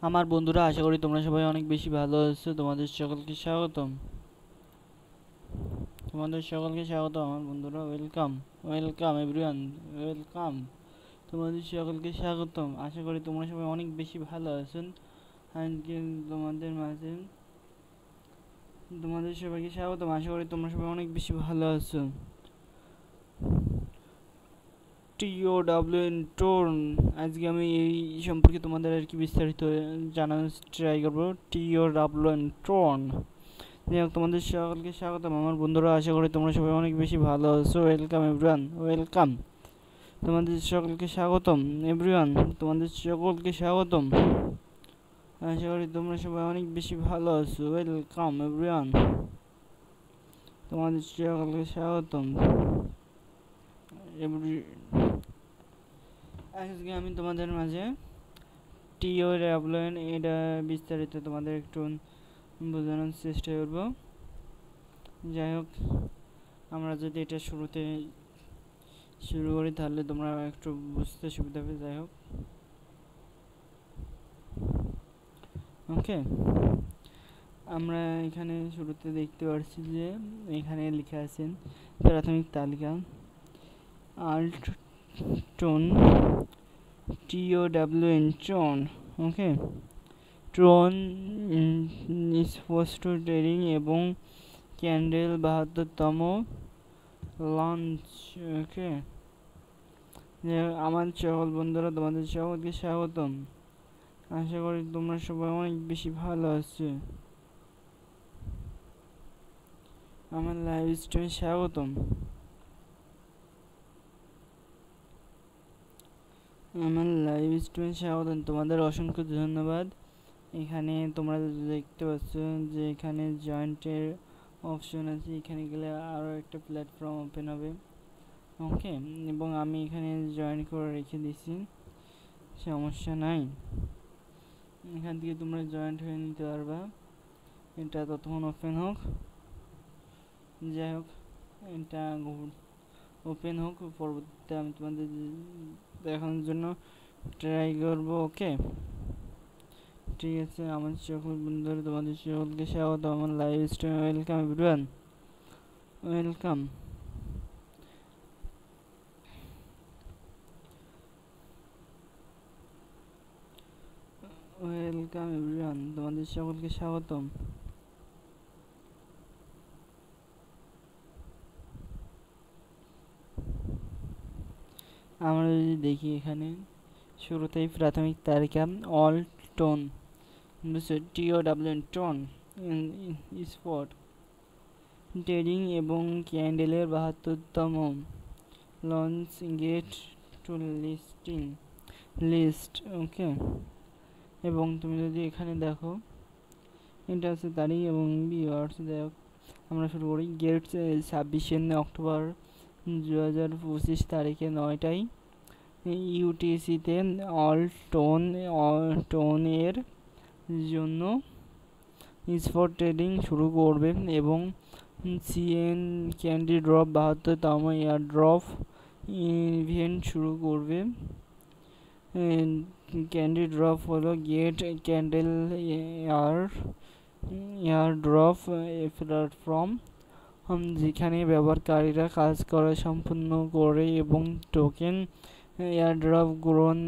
আমার বন্ধুরা, আশা করি তোমরা সবাই অনেক বেশি ভালো আছো। তোমাদের সকলকে স্বাগতম। আমার বন্ধুরা। Welcome, welcome everyone, welcome. তোমাদের সকলকে স্বাগতম। আশা করি তোমরা সবাই অনেক বেশি ভালো আছেন। আজকে তোমাদের মাঝে তোমাদের সবাইকে স্বাগতম। আশা করি তোমরা সবাই অনেক বেশি ভালো আছো। TOWN টোন, আজকে আমি এই সম্পর্কে তোমাদের আর কি বিস্তারিত জানানোর ট্রাই করবো। TOWN tone. যাই হোক, তোমাদের সকলকে স্বাগতম আমার বন্ধুরা। আশা করি তোমরা সবাই অনেক বেশি ভালো আছো। Welcome everyone, welcome. তোমাদের সকলকে স্বাগতম এভরিওয়ান, তোমাদের সকলকে স্বাগতম। আশা করি তোমরা সবাই অনেক বেশি ভালো আছো। ওয়েলকাম এভরিওয়ান, তোমাদের সকলকে স্বাগতম। আজকে আমি তোমাদের মাঝে TOWN এটা বিস্তারিত তোমাদের একটু বোঝানোর চেষ্টা করব। যাই হোক, আমরা যদি এটা শুরুতে শুরু করি তাহলে তোমরা একটু বুঝতে সুবিধা হবে। যাই হোক, ওকে। আমরা এখানে শুরুতে দেখতে পাচ্ছি যে এখানে লেখা আছেন প্রাথমিক তালিকা আল্ট টোন, TOWN টোন। ওকে, টোন স্পষ্ট ট্রেডিং এবং ক্যান্ডেল 72তম লঞ্চ। ওকে, আমার সকল বন্ধুরা, তোমাদের সকলকে স্বাগতম। আশা করি তোমরা সবাই অনেক বেশি ভালো আছো। আমার লাইভ স্ট্রিমে স্বাগতম। তোমাদের অসংখ্য ধন্যবাদ। এখানে তোমরা দেখতে পাচ্ছ যে এখানে জয়েন্টের অপশন আছে। এখানে গেলে আরও একটা প্ল্যাটফর্ম ওপেন হবে। ওকে, এবং আমি এখানে জয়েন করে রেখে দিছি, সমস্যা নাই। এখান থেকে তোমরা জয়েন্ট হয়ে নিতে পারবা। এটা ততক্ষণ ওপেন হোক। যাই হোক, এটা ওপেন হোক, পরবর্তীতে আমি তোমাদের দেখানোর জন্য ট্রাই করবো। ওকে, ঠিক আছে। আমার সকল বন্ধুরা, তোমাদের সকলকে স্বাগত আমার লাইভ স্ট্রিমে। Welcome everyone, welcome. Welcome everyone, তোমাদের সকলকে স্বাগতম। আমরা যদি দেখি এখানে শুরুতেই প্রাথমিক তালিকা all tone, TOWN tone spot trading এবং ক্যান্ডেলের 72তম লঞ্চ গেট টু লিস্ট। ওকে, এবং তুমি যদি এখানে দেখো এটা হচ্ছে তারিখ এবং ভিউয়ার্স। যাই হোক, আমরা শুরু করি। গেট 26শে অক্টোবর 2025 তারিখে 9টায় ইউটিসিতে অল টোনের জন্য স্পট ট্রেডিং শুরু করবে এবং সিএন ক্যান্ডি ড্রপ 72তম এয়ার ড্রপ ইভেন্ট শুরু করবে। ক্যান্ডি ড্রপ হলো Gate candle air drop platform, যেখানে ব্যবহারকারীরা কাজ করা সম্পূর্ণ করে এবং টোকেন এয়ারড্রপ গ্রহণ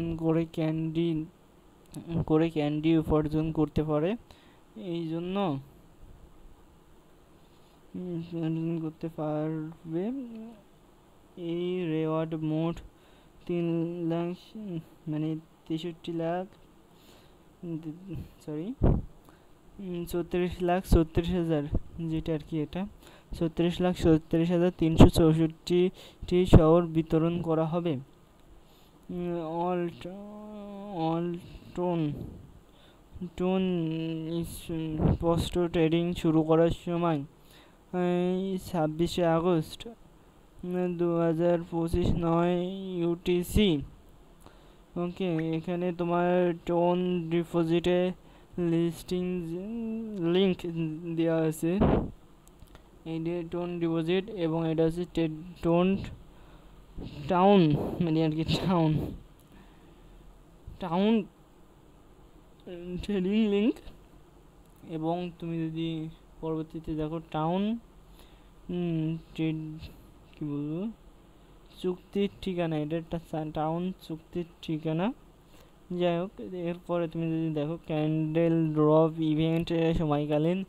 করে ক্যান্ডি উপার্জন করতে পারে। এই জন্য করতে পারবে। এই রেওয়ার্ড মোট 3 লাখ, মানে 63 লাখ, সরি 34,36,000, যেটা আর কি, এটা 34,36,364টি শহর বিতরণ করা হবে। অল টোন টোন স্পষ্ট ট্রেডিং শুরু করার সময় 26শে আগস্ট 2025 9 UTC। ওকে, এখানে তোমার টোন ডিপোজিটে লিস্টিং লিঙ্ক দেওয়া আছে। এই টোন ডিপোজিট, এবং এটা হচ্ছে টোন টাউন, মানে আর কি টাউন ট্রেডিং লিঙ্ক, এবং তুমি যদি পরবর্তীতে দেখো টাউন ট্রেড কি বলবো চুক্তির ঠিকানা, এটা একটা টাউন চুক্তির ঠিকানা। যাই হোক, এরপরে তুমি যদি দেখো ক্যান্ডেল ড্রপ ইভেন্ট সময়কালীন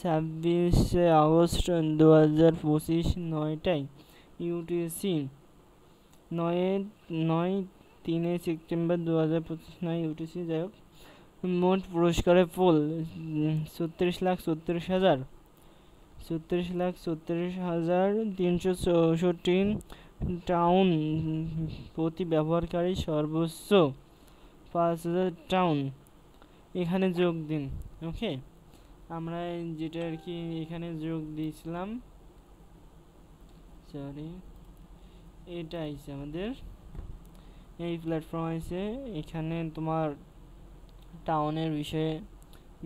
26 আগস্ট 2025 9টায় ইউটিসি, 3 সেপ্টেম্বর 2025 9 ইউটিসি। যাই হোক, মোট পুরস্কারের ফুল 36,36,000 36,36,364 টাউন প্রতি ব্যবহারকারী, সর্বোচ্চ 5,000 টাউন এখানে যোগ দিন। ওকে, আমরা যেটা আর কি এখানে যোগ দিয়েছিলাম, সরি, এটা আছে আমাদের এই প্ল্যাটফর্ম আছে। এখানে তোমার টাউনের বিষয়ে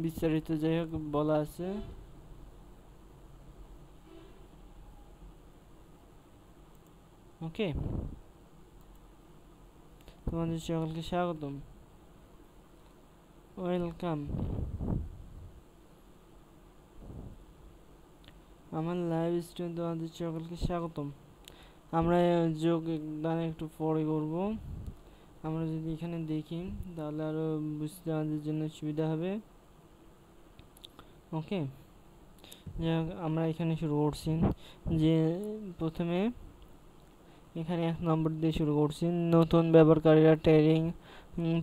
বিস্তারিত যাই হোক বলা আছে। ওকে, তোমাদের সকলকে স্বাগতম, ওয়েলকাম আমার লাইভ স্ট্রিম, তোমাদের সকলকে স্বাগতম। আমরা যোগদান একটু পরে করব। আমরা যদি এখানে দেখি তাহলে আরো বুঝতে আমাদের জন্য সুবিধা হবে। ওকে, যাই হোক, আমরা এখানে শুরু করছি যে প্রথমে এখানে 1 নম্বর দিয়ে শুরু করছি, নতুন ব্যবহারকারীরা ট্রেডিং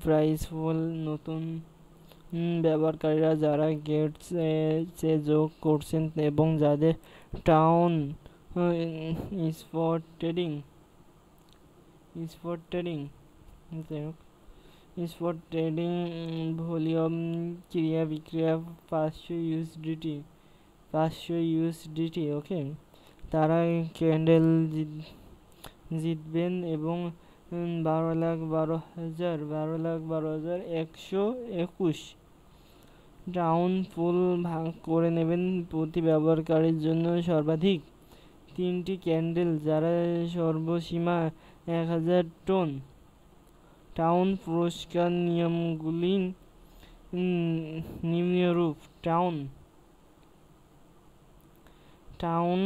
প্রাইস ফুল। নতুন ব্যবহারকারীরা যারা গেটসে যোগ করছেন এবং যাদের town spot trading spot trading volume ক্রিয়া বিক্রিয়া 500 ইউএসডিটি। ওকে, তারা ক্যান্ডেল জিতবেন এবং 12,12,121 টাউন ফুল ভাগ করে নেবেন প্রতি ব্যবহারকারীর জন্য সর্বাধিক 3টি ক্যান্ডেল, যারা সর্বসীমা 1,000 টন। টাউন পুরস্কার নিয়মগুলি নিম্নরূপ: town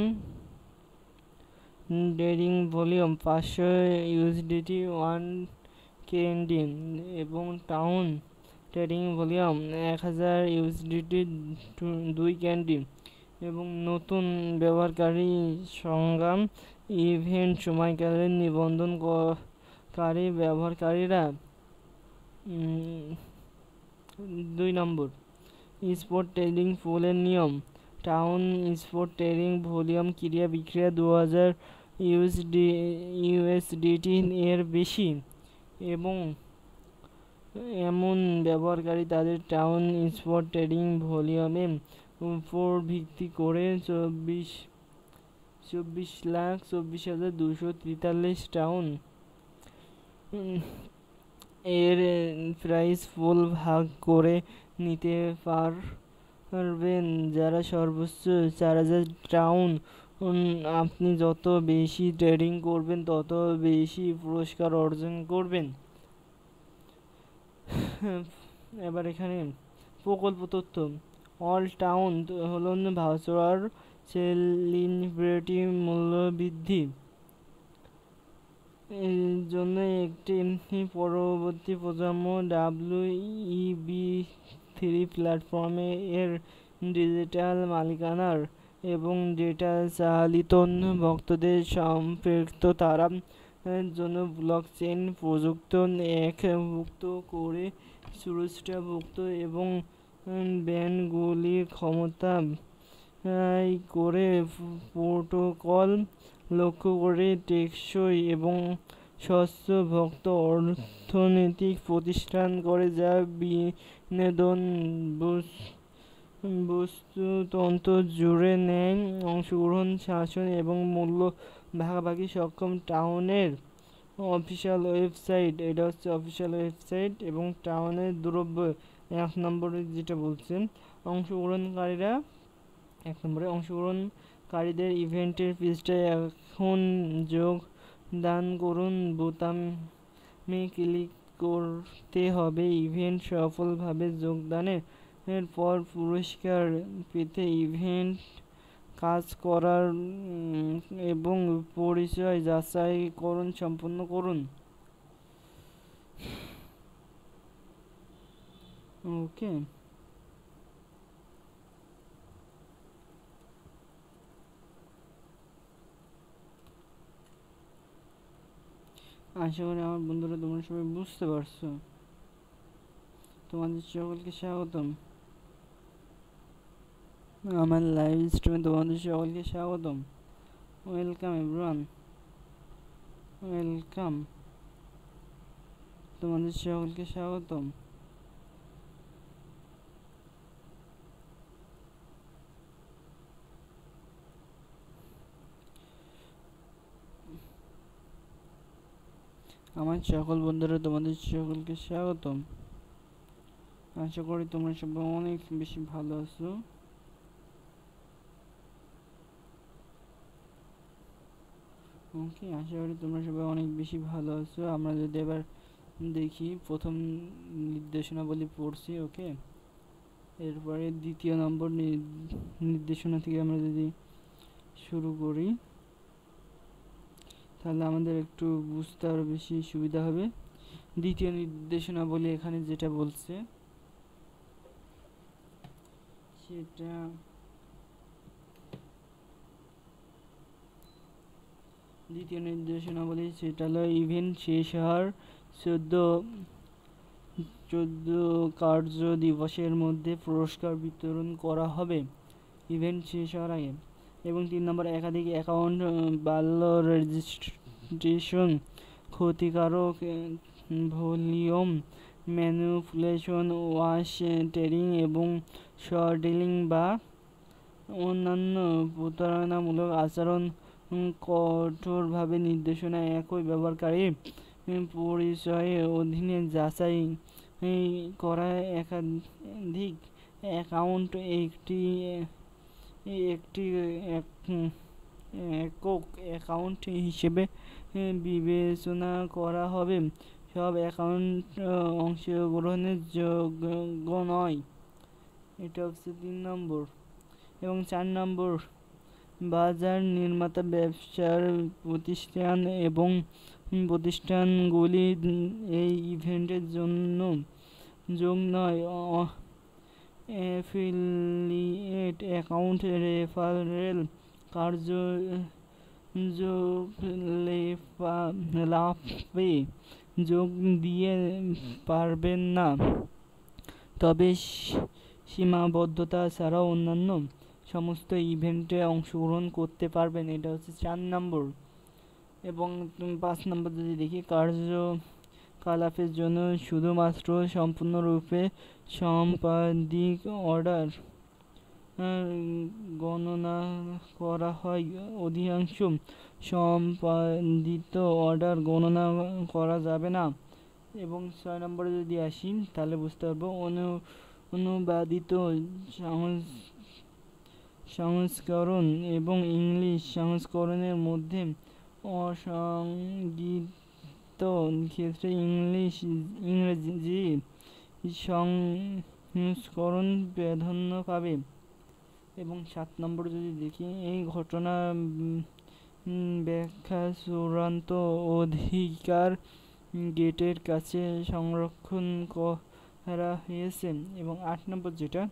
trading volume 500 USDT 1 candy এবং town trading volume 1,000 USDT 2 candy. এবং নতুন ব্যবহারকারী সংগ্রাম ইভেন্ট সময়কালীন নিবন্ধনকারী ব্যবহারকারীরা। 2 নম্বর, স্পট ট্রেডিং ফুলের নিয়ম: টাউন স্পট ট্রেডিং ভলিউম ক্রিয়া বিক্রিয়া 2,000 ইউএসডিটি এর বেশি এবং এমন ব্যবহারকারী তাদের টাউন স্পট ট্রেডিং ভলিউমের উপর ভিত্তি করে 24,24,243 টাউন এর প্রাইস ফুল ভাগ করে নিতে পারবেন, যারা সর্বোচ্চ 4,000 টাউন। আপনি যত বেশি ট্রেডিং করবেন তত বেশি পুরস্কার অর্জন করবেন। এবার এখানে প্রকল্প তথ্য: all town hall voucher celebrity মূল্য বৃদ্ধি এর জন্য একটি পরবর্তী প্রজন্ম WEB3 প্ল্যাটফর্মে এর ডিজিটাল মালিকানার এবং ডেটা চালিত ভক্তদের সম্পৃক্ত তারা জন্য ব্লকচেন প্রযুক্ত একভুক্ত করে সুরক্ষাভুক্ত এবং ব্যান্ডগুলির ক্ষমতা করে প্রোটোকল লক্ষ্য করে টেকসই এবং স্বচ্ছ ভক্ত অর্থনৈতিক প্রতিষ্ঠান করে, যা বিনোদন বস্তুতন্ত্র জুড়ে নেয় অংশগ্রহণ, শাসন এবং মূল্য ভাগাভাগি সক্ষম। টাউনের অফিসিয়াল ওয়েবসাইট, এটা হচ্ছে অফিসিয়াল ওয়েবসাইট এবং টাউনের দ্রব্য। 1 নম্বরে যেটা বলছেন, অংশগ্রহণকারীরা 1 নম্বরে অংশগ্রহণকারীদের ইভেন্টের পৃষ্ঠায় এখন যোগদান করুন বোতামে ক্লিক করতে হবে। ইভেন্ট সফলভাবে যোগদানের পর পুরস্কার পেতে ইভেন্ট কাজ করার এবং পরিচয় যাচাইকরণ সম্পন্ন করুন। ওকে, আশা করি আমার বন্ধুরা তোমরা সবাই বুঝতে পারছো। তোমাদের সকলকে স্বাগতম আমার লাইভ স্ট্রিমে, তোমাদের সকলকে স্বাগতম। ওয়েলকাম এভরিওয়ান, ওয়েলকাম, তোমাদের সকলকে স্বাগতম। আমার সকল বন্ধুরা তোমাদের সকলকে স্বাগতম। আশা করি তোমরা সবাই অনেক বেশি ভালো আছো। ওকে, আশা করি তোমরা সবাই অনেক বেশি ভালো আছো। আমরা যদি এবার দেখি, প্রথম নির্দেশনাবলী পড়ছি। ওকে, এরপরে দ্বিতীয় নম্বর নির্দেশনা থেকে আমরা যদি শুরু করি, তাহলে আমাদের একটু বুঝতে আরো বেশি সুবিধা হবে। দ্বিতীয় নির্দেশনাবলী এখানে যেটা বলছে সেটা দ্বিতীয় নির্দেশনাবলী সেটা হলো ইভেন্ট শেষ হওয়ার 14 কার্য দিবসের মধ্যে পুরস্কার বিতরণ করা হবে ইভেন্ট শেষ হওয়ার আগে। এবং 3 নম্বর, একাধিক অ্যাকাউন্ট বাল্য রেজিস্ট্রেশন, ক্ষতিকারক ভলিউম ম্যানিপুলেশন, ওয়াশ টেরিং এবং শর্ডিলিং বা অন্যান্য প্রতারণামূলক আচরণ কঠোরভাবে নির্দেশনা একই ব্যবহারকারী পরিচয়ের অধীনে যাচাই করা একাধিক অ্যাকাউন্ট একটি একক অ্যাকাউন্ট হিসেবে বিবেচনা করা হবে। সব অ্যাকাউন্ট অংশগ্রহণের যোগ্য নয়। এটা হচ্ছে 3 নম্বর। এবং 4 নম্বর, বাজার নির্মাতা, ব্যবসার প্রতিষ্ঠান এবং প্রতিষ্ঠানগুলি এই ইভেন্টের জন্য যোগ নয়। অ্যাফিলিয়েট অ্যাকাউন্ট, রেফারেল কার্যকলাপে যোগ দিয়ে পারবেন না, তবে সীমাবদ্ধতা ছাড়াও অন্যান্য সমস্ত ইভেন্টে অংশগ্রহণ করতে পারবেন। এটা হচ্ছে 4 নম্বর। এবং 5 নম্বর যদি দেখি, কার্যকলাপের জন্য শুধুমাত্র সম্পূর্ণরূপে সম্পাদিত অর্ডার গণনা করা হয়, অধিকাংশ সম্পাদিত অর্ডার গণনা করা যাবে না। এবং 6 নম্বরে যদি আসি, তাহলে বুঝতে পারবো অনুবাদিত সংস্করণ এবং ইংলিশ সংস্করণের মধ্যে অসংগঠিত ক্ষেত্রে ইংরেজি সংস্করণ প্রাধান্য পাবে। এবং 7 নম্বর যদি দেখি, এই ঘটনা ব্যাখ্যা চূড়ান্ত অধিকার গেটের কাছে সংরক্ষণ করা হয়েছে। এবং 8 নম্বর, যেটা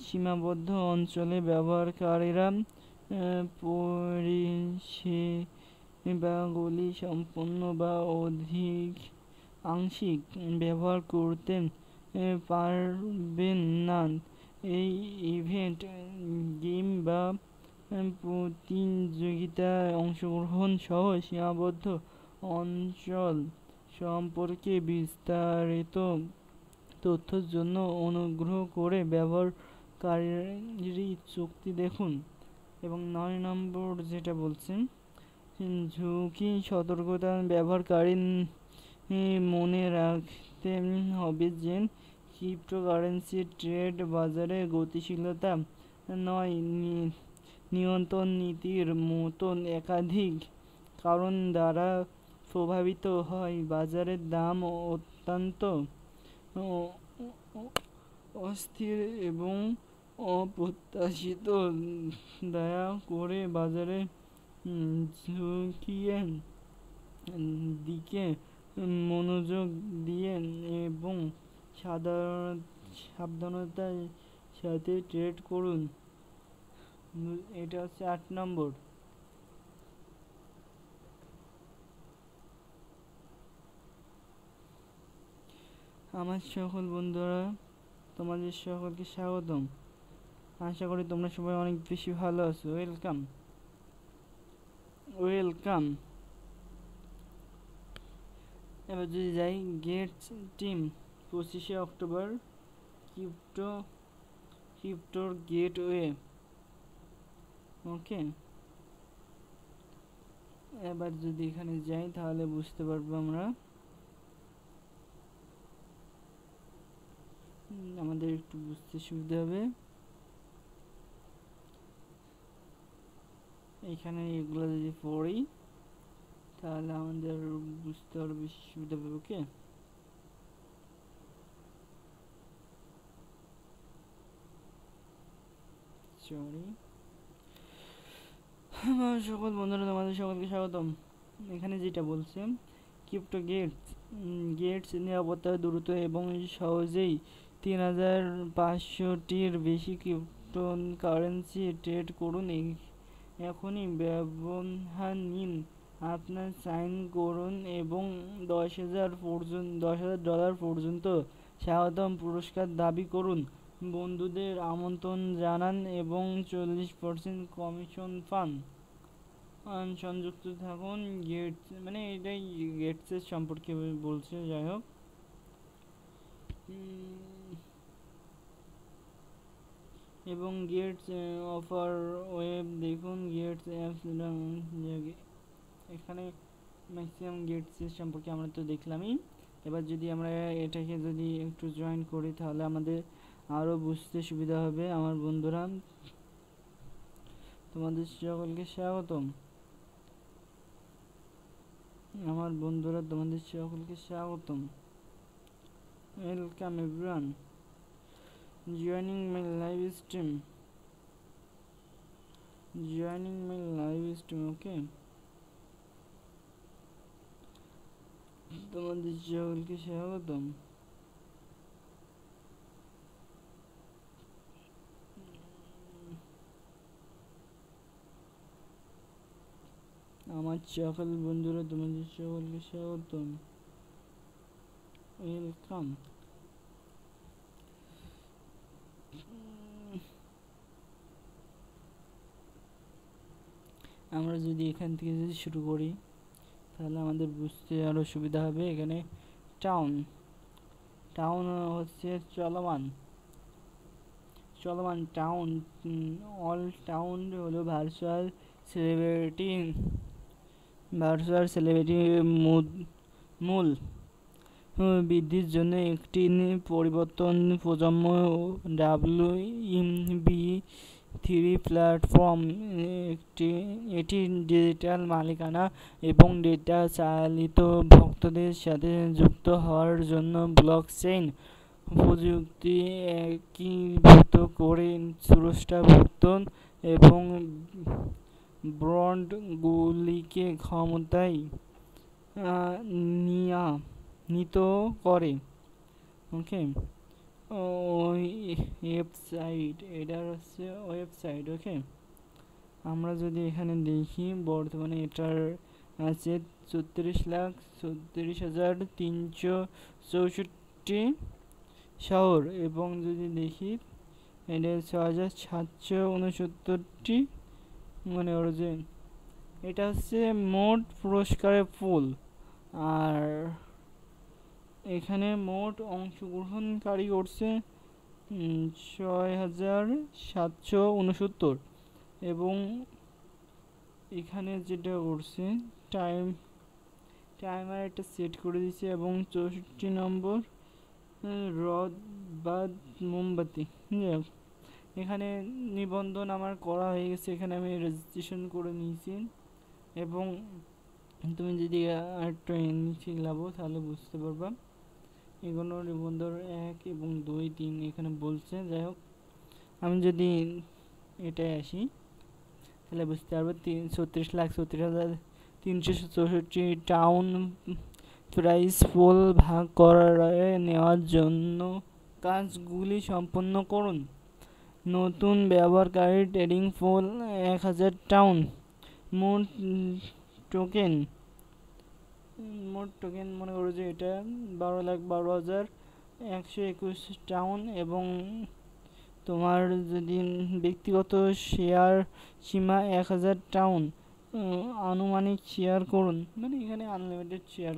সীমাবদ্ধ অঞ্চলে ব্যবহারকারীরা পরিষেবাগুলি সম্পূর্ণ বা আংশিক ব্যবহার করতে পারবেন না। এই ইভেন্ট, গেম বা প্রতিযোগিতায় অংশগ্রহণ সহ সীমাবদ্ধ অঞ্চল সম্পর্কে বিস্তারিত তথ্যের জন্য অনুগ্রহ করে ব্যবহারকারীর চুক্তি দেখুন। এবং 9 নম্বর যেটা বলছেন, ঝুঁকি সতর্কতা, ব্যবহারকারী মনে রাখতে হবে যে ক্রিপ্টোকারেন্সি ট্রেড বাজারে গতিশীলতা নয়, নিয়ন্ত্রণ নীতির মতন একাধিক কারণ দ্বারা প্রভাবিত হয়। বাজারের দাম অত্যন্ত অস্থির এবং অপ্রত্যাশিত। দয়া করে বাজারে ঝুঁকিয়ে দিকে মনোযোগ দিয়ে এবং সাবধানতার সাথে ট্রেড করুন। এটা হচ্ছে 8 নম্বর। আমার সকল বন্ধুরা, তোমাদের সকলকে স্বাগতম। আশা করি তোমরা সবাই অনেক বেশি ভালো আছো। Welcome welcome. এবার যদি যাই, গেটস টিম 25শে অক্টোবর ক্রিপ্টোর গেটওয়ে। ওকে, এবার যদি এখানে যাই তাহলে বুঝতে পারবো আমরা। আমাদের একটু বুঝতে সুবিধা হবে। এখানে এগুলো যদি পড়ি তাহলে আমাদের বুঝতে আরো বেশি সুবিধা হবে। ওকে, সরি। আমার সকল বন্ধুরা, তোমাদের সকলকে স্বাগতম। এখানে যেটা বলছে, ক্রিপ্টো গেটস নিরাপত্তা দ্রুত এবং সহজেই 3500টির বেশি ক্রিপ্টো কারেন্সি ট্রেড করুন। এখনই ব্যবধান নিন, আপনার সাইন করুন এবং $10,000 পর্যন্ত স্বাগতম পুরস্কার দাবি করুন। বন্ধুদের আমন্ত্রণ জানান এবং 40% কমিশন পান। সংযুক্ত থাকুন। গেটস মানে এটাই গেটসের সম্পর্কে বলছে। যাই হোক, এবং গেটস অফার ওয়েব দেখুন। গেটস অ্যাপস এখানে ম্যাক্সিমাম গেটসের সম্পর্কে আমরা তো দেখলামই। এবার যদি আমরা এটাকে যদি একটু জয়েন করি তাহলে আমাদের আরও বুঝতে সুবিধা হবে। আমার বন্ধুরা, তোমাদের সকলকে স্বাগতম। আমার বন্ধুরা, তোমাদের সকলকে স্বাগতম। Welcome everyone joining my live stream. Okay, তোমাদের সকলকে স্বাগতম। আমার সকল বন্ধুরা, তোমাদের সকলকে স্বাগতম। ওয়েলকাম। আমরা যদি এখান থেকে যদি শুরু করি তাহলে আমাদের বুঝতে আরও সুবিধা হবে। এখানে টাউন হচ্ছে চলমান টাউন। অল টাউন হলো ভার্চুয়াল সেলিব্রিটি মূল বৃদ্ধির জন্য একটি পরিবর্তন প্রজন্ম WMB3 প্ল্যাটফর্ম। এটি ডিজিটাল মালিকানা এবং ডেটা চালিত ভক্তদের সাথে যুক্ত হওয়ার জন্য ব্লকচেইন প্রযুক্তি একীভূত করে স্রষ্টা ভুক্ত এবং ব্র্যান্ডগুলিকে ক্ষমতায় নিত করে। ওকে, ওয়েবসাইট, এটা হচ্ছে ওয়েবসাইট। ওকে, আমরা যদি এখানে দেখি বর্তমানে এটার আছে 34,36,364 শহর, এবং যদি দেখি এটা 6,769টি মানে ওর যে এটা হচ্ছে মোট পুরস্কারের পুল। আর এখানে মোট অংশগ্রহণকারী করছে 6,769, এবং এখানে যেটা করছে টাইমার একটা সেট করে দিচ্ছে, এবং 64 নম্বর রদ বাদ মোমবাতি। এখানে নিবন্ধন আমার করা হয়ে গেছে, এখানে আমি রেজিস্ট্রেশন করে নিয়েছি। এবং তুমি যদি একটু নিচে লাভো তাহলে বুঝতে পারবা। এগুলো নিবন্ধন 1 এবং 2 3 এখানে বলছে। যাই হোক, আমি যদি এটাই আসি তাহলে বুঝতে পারবো 36,36,364 টাউন প্রাইস ফুল ভাগ করে নেওয়ার জন্য কাজগুলি সম্পন্ন করুন। নতুন ব্যবহারকারী ট্রেডিং ফুল 1000 টাউন। মোট টোকেন মনে করো যে এটা 12,12,121 টাউন এবং তোমার যদি ব্যক্তিগত শেয়ার সীমা 1000 টাউন। আনুমানিক শেয়ার করুন, মানে এখানে আনলিমিটেড শেয়ার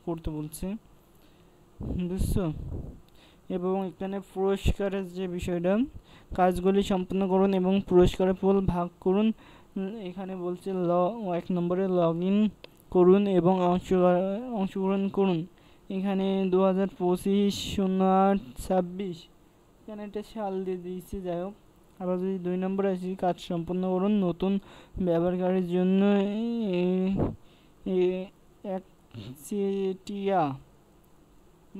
করতে বলছে, বুঝছো? এবং এখানে পুরস্কারের যে বিষয়টা, কাজগুলি সম্পন্ন করুন এবং পুরস্কারের ফুল ভাগ করুন। এখানে বলছে 1 নম্বরে লগ ইন করুন এবং অংশগ্রহণ করুন। এখানে 2025-08-26 এখানে একটা সাল দিয়ে দিয়েছে। যাই হোক, আবার যদি 2 নম্বরে আসি, কাজ সম্পন্ন করুন নতুন ব্যবহারকারীর জন্য একচেটিয়া।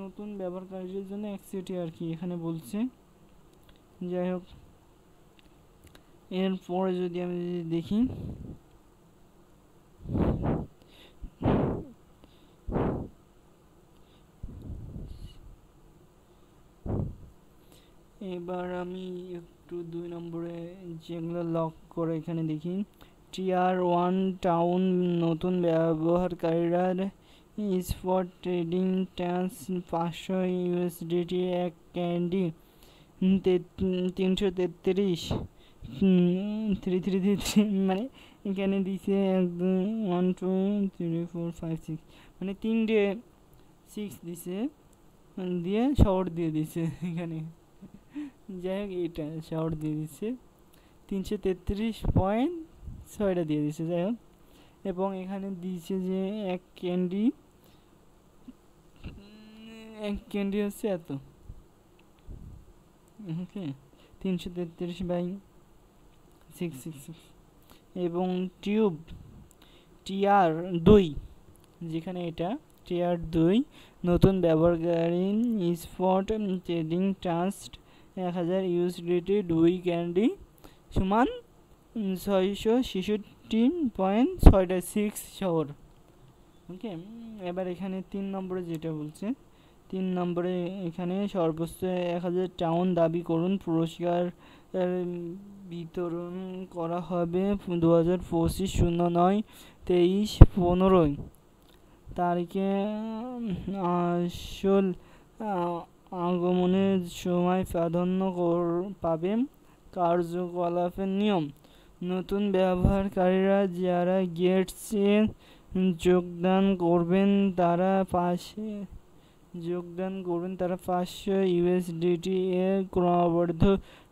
নতুন ব্যবহারকারীদের জন্য একচেটিয়া আর কি এখানে বলছে। যাই হোক, এরপরে যদি আমি দেখি, এবার আমি একটু 2 নম্বরে যেগুলো লক করে এখানে দেখি। টিয়ার 1 টাউন নতুন ব্যবহারকারীরা স্পট ট্রেডিং ট্যান্স 500 ইউএসডিটি এক ক্যান্ডি 333 মানে এখানে দিছে 1 2 3 4 5 6 মানে 3টে 6 দিছে দিয়ে শর্ট দিয়ে দিছে এখানে। যাই হোক, এটা শর্ট দিয়ে দিচ্ছে 333.6টা দিয়ে দিচ্ছে। যাই হোক, এবং এখানে দিয়েছে যে এক ক্যান্ডি হচ্ছে এত, ওকে, 333/666। এবং টিআর 2, যেখানে এটা টিআর 2 নতুন ব্যবহারকারী spot trading trust 1000 USDT 2 candy সমান 666.6 শহর। ওকে, এবার এখানে 3 নম্বরে যেটা বলছে, 3 নম্বরে এখানে সর্বোচ্চ 1000 টাউন দাবি করুন। পুরস্কার বিতরণ করা হবে 2025-09-23-15 তারিখে। আসল আগমনের সময় প্রাধান্য পাবে। কার্যকলাপের নিয়ম: নতুন ব্যবহারকারীরা যারা গেটসে যোগদান করবেন তারা 500 ইউএসডিটি এর ক্রমবর্ধ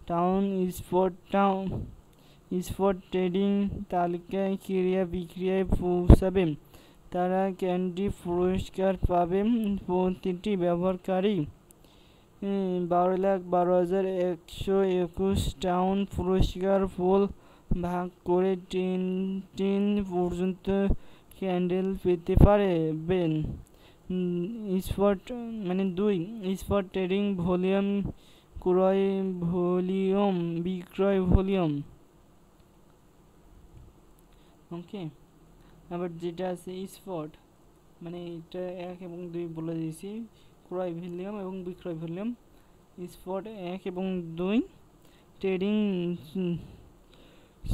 টাউন স্পট ট্রেডিং তালিকায় ক্রিয়া বিক্রিয়ায় পৌঁছাবে। তারা ক্যান্ডি পুরস্কার পাবে। প্রতিটি ব্যবহারকারী 12,12,121 টাউন পুরস্কার ফুল ভাগ করে 10 পর্যন্ত ক্যান্ডেল পেতে পারবেন। স্পট 2 স্পট ট্রেডিং ভলিউম বিক্রয় ভলিউম। ওকে, আবার যেটা আছে স্পট, মানে এটা 1 এবং 2 বলে দিয়েছি, ক্রয় ভলিউম এবং বিক্রয় ভলিউম। স্পট 1 এবং 2 ট্রেডিং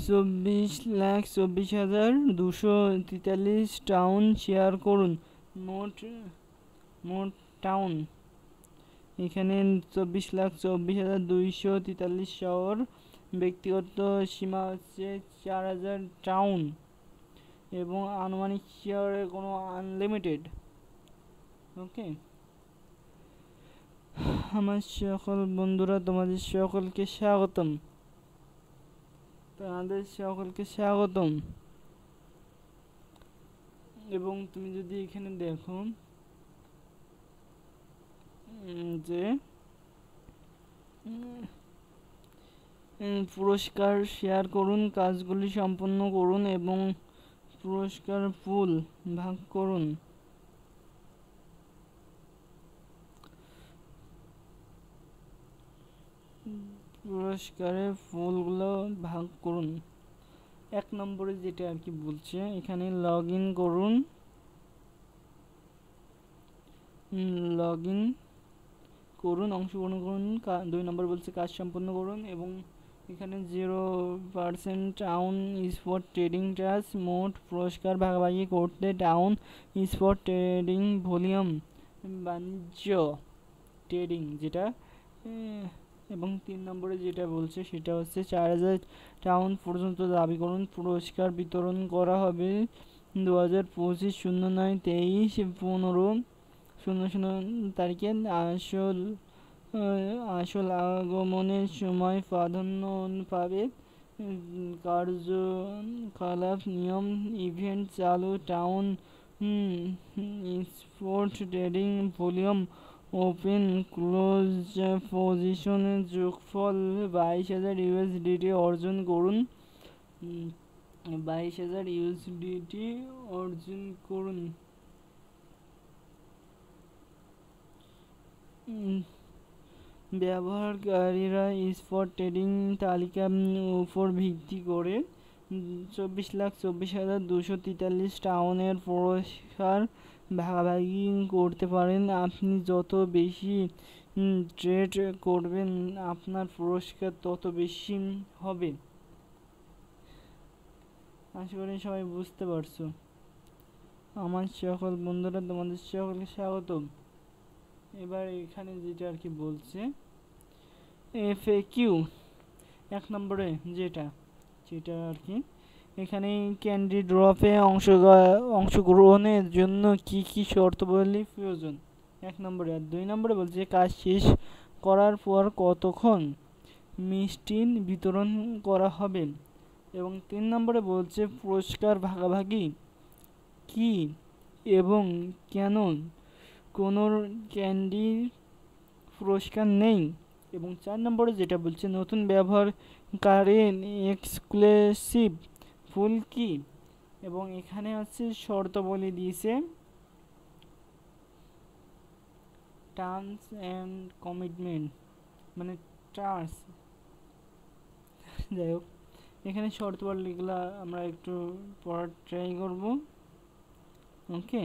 24,24,243 টাউন শেয়ার করুন। মোট টাউন এখানে 24,24,243 শহর। ব্যক্তিগত সীমা হচ্ছে 4000 টাউন এবং আনুমানিক শেয়ারের কোনো আনলিমিটেড। ওকে, আমার সকল বন্ধুরা, তোমাদের সকলকে স্বাগতম। এবং তুমি যদি এখানে দেখো যে পুরস্কার শেয়ার করুন, কাজগুলি সম্পন্ন করুন এবং পুরস্কার পুল ভাগ করুন। পুরস্কারের ফুলগুলো ভাগ করুন। 1 নম্বরে যেটা আর কি বলছে, এখানে লগ ইন করুন, অংশগ্রহণ করুন। 2 নম্বর বলছে কাজ সম্পন্ন করুন, এবং এখানে 0% টাউন স্পট ট্রেডিং ট্রাস্ট মোট পুরস্কার ভাগাভাগি করতে টাউন স্পট ট্রেডিং ভলিউম বাণিজ্য ট্রেডিং যেটা, এবং 3 নম্বরে যেটা বলছে সেটা হচ্ছে 4000 টাউন পর্যন্ত দাবি করুন। পুরস্কার বিতরণ করা হবে 2025-09-23-15-00 তারিখে। আসল আগমনের সময় প্রাধান্য পাবে। কার্যকলাপ নিয়ম ইভেন্ট চালু town sport trading volume open close পজিশনের যোগফল 22,000 USDT অর্জন করুন। 22,000 USDT অর্জন করুন। ব্যবহারকারীরা স্পট ট্রেডিং তালিকার উপর ভিত্তি করে 24,24,243 টাউনের পুরস্কার ভাগাভাগি করতে পারেন। আপনি যত বেশি ট্রেড করবেন আপনার পুরস্কার তত বেশি হবে। আশা করি সবাই বুঝতে পারছো। আমার সকল বন্ধুরা তোমাদের সকলকে স্বাগতম। এবার এখানে যেটা আর কি বলছে FAQ 1 নম্বরে যেটা আর কি, এখানে ক্যান্ডি ড্রপে অংশগ্রহণের জন্য কি শর্তাবলী প্রয়োজন 1 নম্বরে। আর 2 নম্বরে বলছে কাজ শেষ করার পর কতক্ষণ মিষ্টি বিতরণ করা হবে, এবং 3 নম্বরে বলছে পুরস্কার ভাগাভাগি কি এবং কেন কোনো ক্যান্ডির পুরস্কার নেই, এবং 4 নম্বরে যেটা বলছে নতুন ব্যবহারকারী এক্সক্লুসিভ ফুল কি, এবং এখানে হচ্ছে শর্তাবলী দিয়েছে টার্মস অ্যান্ড কমিটমেন্ট, মানে টার্মস। যাই হোক, এখানে শর্তাবলীগুলো আমরা একটু পড়ার ট্রাই করব। ওকে,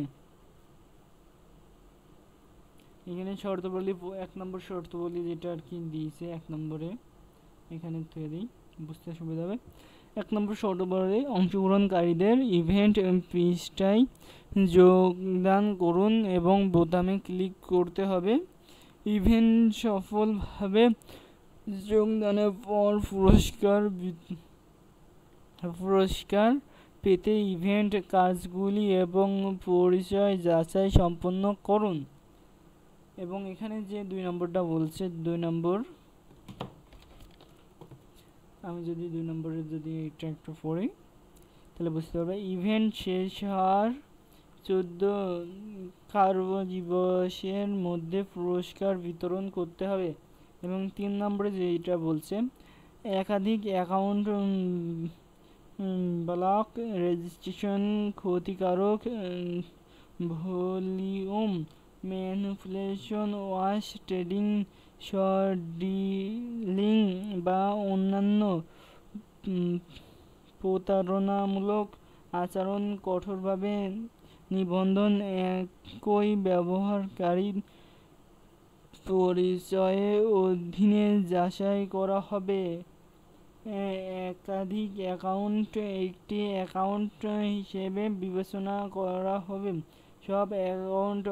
এখানে শর্তাবলী 1 নম্বর শর্তাবলী যেটা আর কি দিয়েছে 1 নম্বরে, এখানে থেকে দিই বুঝতে সুবিধা হবে। 1 নম্বর শর্তাবলী অংশগ্রহণকারীদের ইভেন্ট পৃষ্ঠায় যোগদান করুন এবং বোতামে ক্লিক করতে হবে। ইভেন্ট সফলভাবে যোগদানের পর পুরস্কার পেতে ইভেন্ট কাজগুলি এবং পরিচয় যাচাই সম্পন্ন করুন। এবং এখানে যে 2 নম্বরটা বলছে, 2 নম্বর আমি যদি 2 নম্বরে যদি এটা একটু পড়ি তাহলে বুঝতে পারবে। ইভেন্ট শেষ হওয়ার 14 কার্যদিবসের মধ্যে পুরস্কার বিতরণ করতে হবে। এবং 3 নম্বরে যেটা বলছে একাধিক অ্যাকাউন্ট ব্লক রেজিস্ট্রেশন ক্ষতিকারক volume manipulation wash trading short dealing বা অন্যান্য প্রতারণামূলক আচরণ কঠোরভাবে নিবন্ধন একই ব্যবহারকারীর পরিচয়ের অধীনে যাচাই করা হবে। একাধিক অ্যাকাউন্ট একটি অ্যাকাউন্ট হিসেবে বিবেচনা করা হবে। সব অ্যাকাউন্ট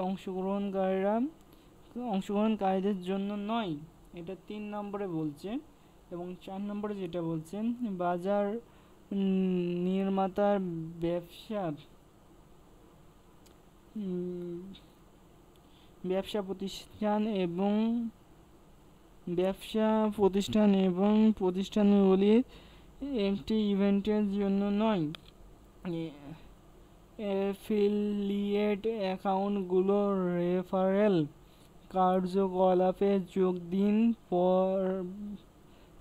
অংশগ্রহণকারীদের জন্য নয়, এটা 3 নম্বরে বলছে। এবং 4 নম্বরে যেটা বলছে বাজার নির্মাতার ব্যবসা প্রতিষ্ঠান এবং প্রতিষ্ঠানগুলি একটি ইভেন্টের জন্য নয়। অ্যাফিলিয়েট অ্যাকাউন্টগুলো রেফারেল কার্যকলাপে যোগ দিন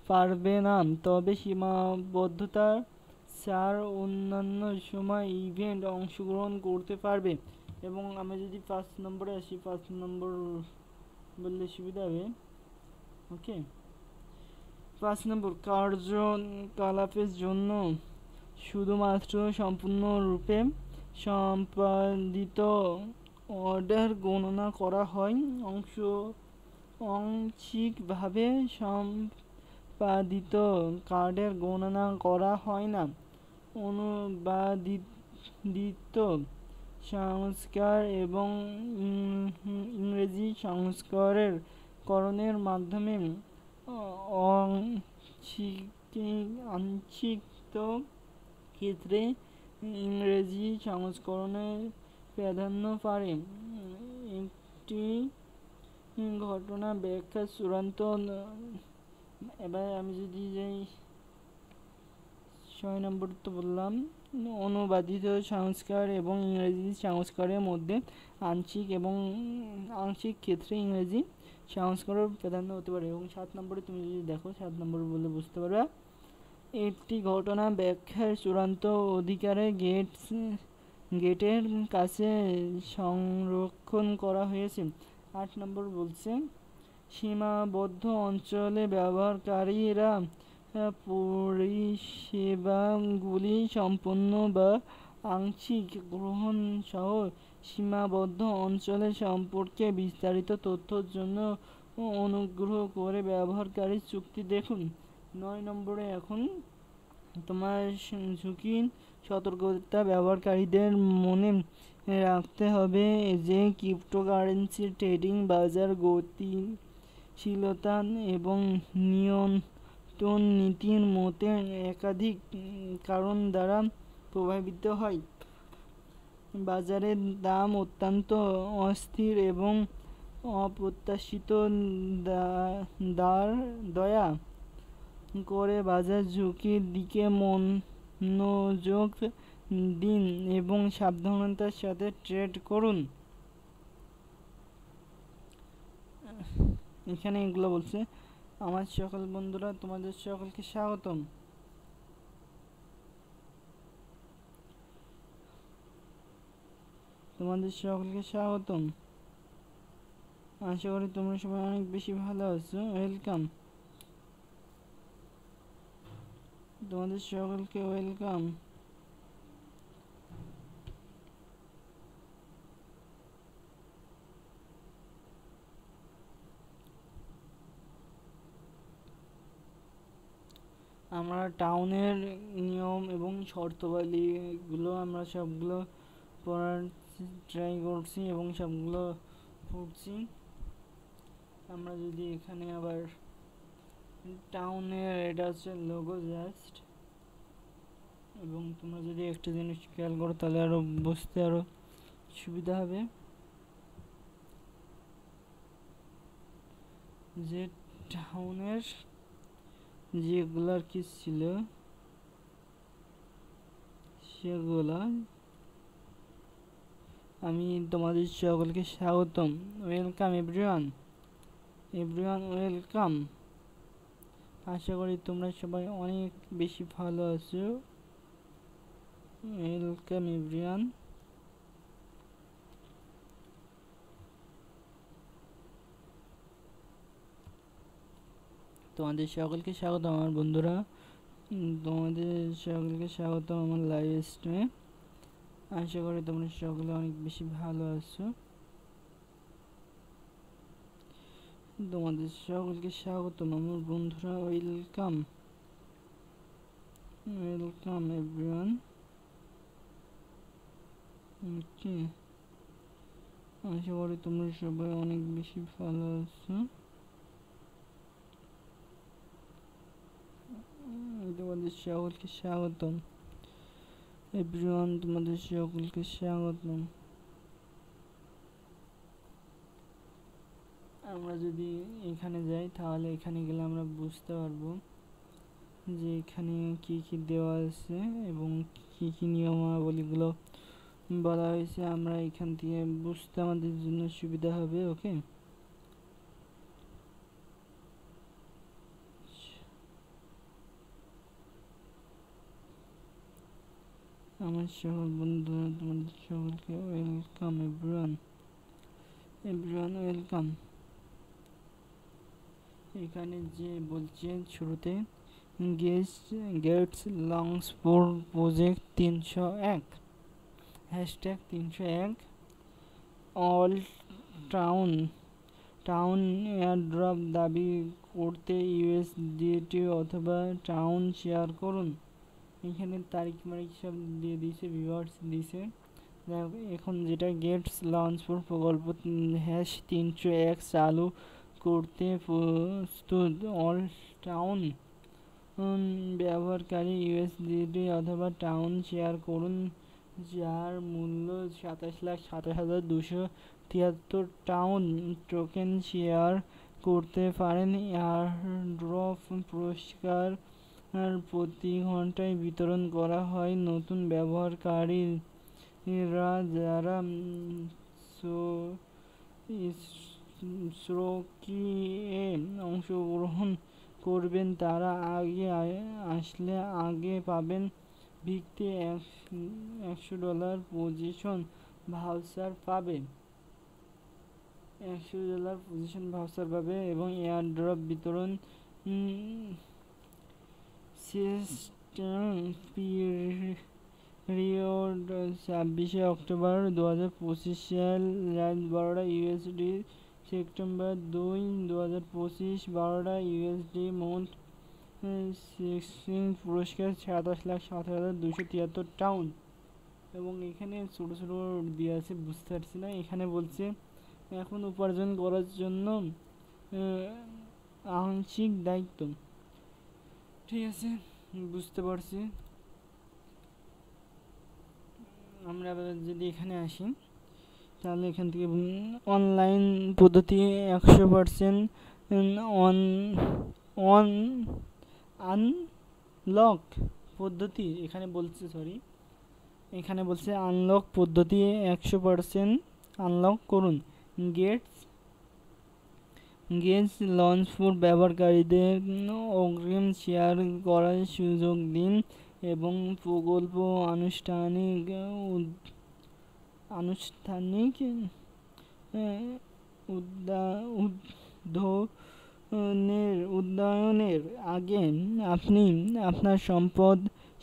পারবে না, তবে সীমাবদ্ধতা ছাড় অন্যান্য সময় ইভেন্ট অংশগ্রহণ করতে পারবে। এবং আমি যদি 5 নম্বরে আসি, 5 নম্বর বললে সুবিধা হবে। ওকে, 5 নম্বর কার্যকলাপের জন্য শুধুমাত্র সম্পূর্ণরূপে সম্পাদিত অর্ডার গণনা করা হয়, আংশিকভাবে সম্পাদিত কার্ডের গণনা করা হয় না। অনুবাদিত সংস্কার এবং ইংরেজি সংস্কারের করণের মাধ্যমে আংশিক ক্ষেত্রে ইংরেজি সংস্করণের প্রাধান্য পারে। একটি ঘটনা ব্যাখ্যা চূড়ান্ত। এবার আমি যদি যাই 6 নম্বর তো বললাম, অনুবাদিত সংস্কার এবং ইংরেজি সংস্কারের মধ্যে আংশিক ক্ষেত্রে ইংরেজি সংস্কারের প্রাধান্য হতে পারে। এবং 7 নম্বরে তুমি যদি দেখো, 7 নম্বর বলে বুঝতে পারবে, একটি ঘটনা ব্যাখ্যার চূড়ান্ত অধিকারে গেটের কাছে সংরক্ষণ করা হয়েছে। 8 নম্বর বলছে সীমাবদ্ধ অঞ্চলে ব্যবহারকারীরা পরিষেবাগুলি সম্পূর্ণ বা আংশিক গ্রহণ সহ সীমাবদ্ধ অঞ্চলের সম্পর্কে বিস্তারিত তথ্যের জন্য অনুগ্রহ করে ব্যবহারকারী চুক্তি দেখুন। 9 নম্বরে এখন তোমার ঝুঁকি সতর্কতা ব্যবহারকারীদের মনে রাখতে হবে যে ক্রিপ্টোকারেন্সি ট্রেডিং বাজার গতিশীলতা এবং নিয়ন্ত্রণ নীতির মতে একাধিক কারণ দ্বারা প্রভাবিত হয়। বাজারের দাম অত্যন্ত অস্থির এবং অপ্রত্যাশিত দয়া করে বাজার ঝুঁকির দিকে মনোযোগ দিন এবং সাবধানতার সাথে ট্রেড করুন। এখানে এগুলো বলছে। আমার সকল বন্ধুরা, তোমাদের সকলকে স্বাগতম। আশা করি তোমরা সবাই অনেক বেশি ভালো আছো। ওয়েলকাম, তোমাদের সকলকে ওয়েলকাম। আমরা টাউনের নিয়ম এবং শর্তাবলীগুলো আমরা সবগুলো পড়ার ট্রাই করছি এবং সবগুলো পড়ছি। আমরা যদি এখানে আবার টাউনের, এটা হচ্ছে লোগো জাস্ট, এবং তোমরা যদি একটা জিনিস খেয়াল করো তাহলে আরো বুঝতে আরো সুবিধা হবে যে টাউনের যেগুলার কি ছিল সেগুলা। আমি তোমাদের সকলকে স্বাগতম। Welcome everyone, welcome. আশা করি তোমরা সবাই অনেক বেশি ভালো আছো। Welcome everyone. তোমাদের সকলকে স্বাগত আমার বন্ধুরা, তোমাদের সকলকে স্বাগত আমার লাইভ স্ট্রিমে। আশা করি তোমরা সকলে অনেক বেশি ভালো আছো। তোমাদের সকলকে স্বাগতম আমার বন্ধুরা। Welcome everyone. ওকে, আশা করি তোমরা সবাই অনেক বেশি ভালো আছো। তোমাদের সকলকে স্বাগতম এভরিওয়ান, তোমাদের সকলকে স্বাগতম। আমরা যদি এখানে যাই তাহলে এখানে গেলে আমরা বুঝতে পারবো যে এখানে কি কি দেওয়া আছে এবং কি কি নিয়মাবলীগুলো বলা হয়েছে। আমরা এখান থেকে বুঝতে আমাদের জন্য সুবিধা হবে। ওকে, আমার সকল বন্ধুরা, তোমাদের সকলকে ওয়েলকাম এভরিওয়ান, ওয়েলকাম। এখানে যে বলছে শুরুতে গেটস লংস for project 301 hashtag 301 all town town airdrop দাবি করতে ইউএসডিটি অথবা টাউন শেয়ার করুন। এখানে তারিখ মারিখ সব দিয়ে দিয়েছে, ভিউয়ার্স দিয়েছে। এখন যেটা গেটস লঞ্চ ফর প্রকল্প #301 চালু করতে প্রস্তুত। অল টাউন ব্যবহারকারী ইউএসডিটি অথবা টাউন শেয়ার করুন, যার মূল্য 27,27,273 টাউন টোকেন শেয়ার করতে পারেন। এয়ারড্রপ পুরস্কার প্রতি ঘন্টায় বিতরণ করা হয় নতুন ব্যবহারকারীরা যারা স্রোকিয়ে অংশগ্রহণ করবেন, তারা আগে আসলে আগে পাবেন ভিত্তি $100 পজিশন ভাউচার পাবে। $100 পজিশন ভাউচার পাবে এবং এয়ারড্রপ বিতরণ সিস্টেম পিরিয়ড 26 অক্টোবর 2025 সাল রাত 12টা ইউএসডি, সেপ্টেম্বর 2, 2025 12টা ইউএসডি। মোট পুরস্কার 27,27,273 টাউন। এবং এখানে ছোটো ছোটো দিয়ে আছে, বুঝতে পারছি না। এখানে বলছে এখন উপার্জন করার জন্য আংশিক দায়িত্ব। ঠিক আছে, বুঝতে পারছি। আমরা আবার যদি এখানে আসি তাহলে এখান থেকে অনলাইন পদ্ধতি 100% অন আনলক পদ্ধতি এখানে বলছে, এখানে বলছে আনলক পদ্ধতি 100% আনলক করুন। গেটস লঞ্চ ফর ব্যবহারকারীদের অগ্রিম শেয়ার করার সুযোগ দিন এবং প্রকল্প আনুষ্ঠানিক উদ্যায়নের আগে আপনি আপনার সম্পদ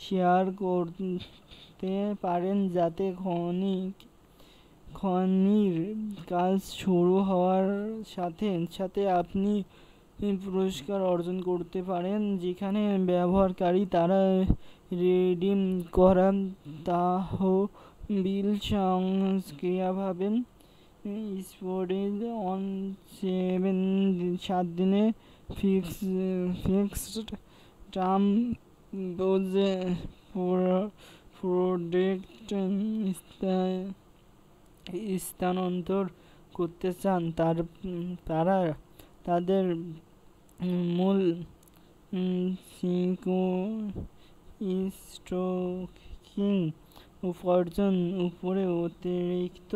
শেয়ার করতে পারেন, যাতে খনির কাজ শুরু হওয়ার সাথে সাথে আপনি পুরস্কার অর্জন করতে পারেন। যেখানে ব্যবহারকারী তারা রিডিম করা তহবিল সংক্রিয়ভাবে স্পোর্টেজ অন 7 দিনে ফিক্সড টার্ম প্রোডাক্ট স্থানান্তর করতে চান, তারা তাদের মূল স্টকিং উপার্জন উপরে অতিরিক্ত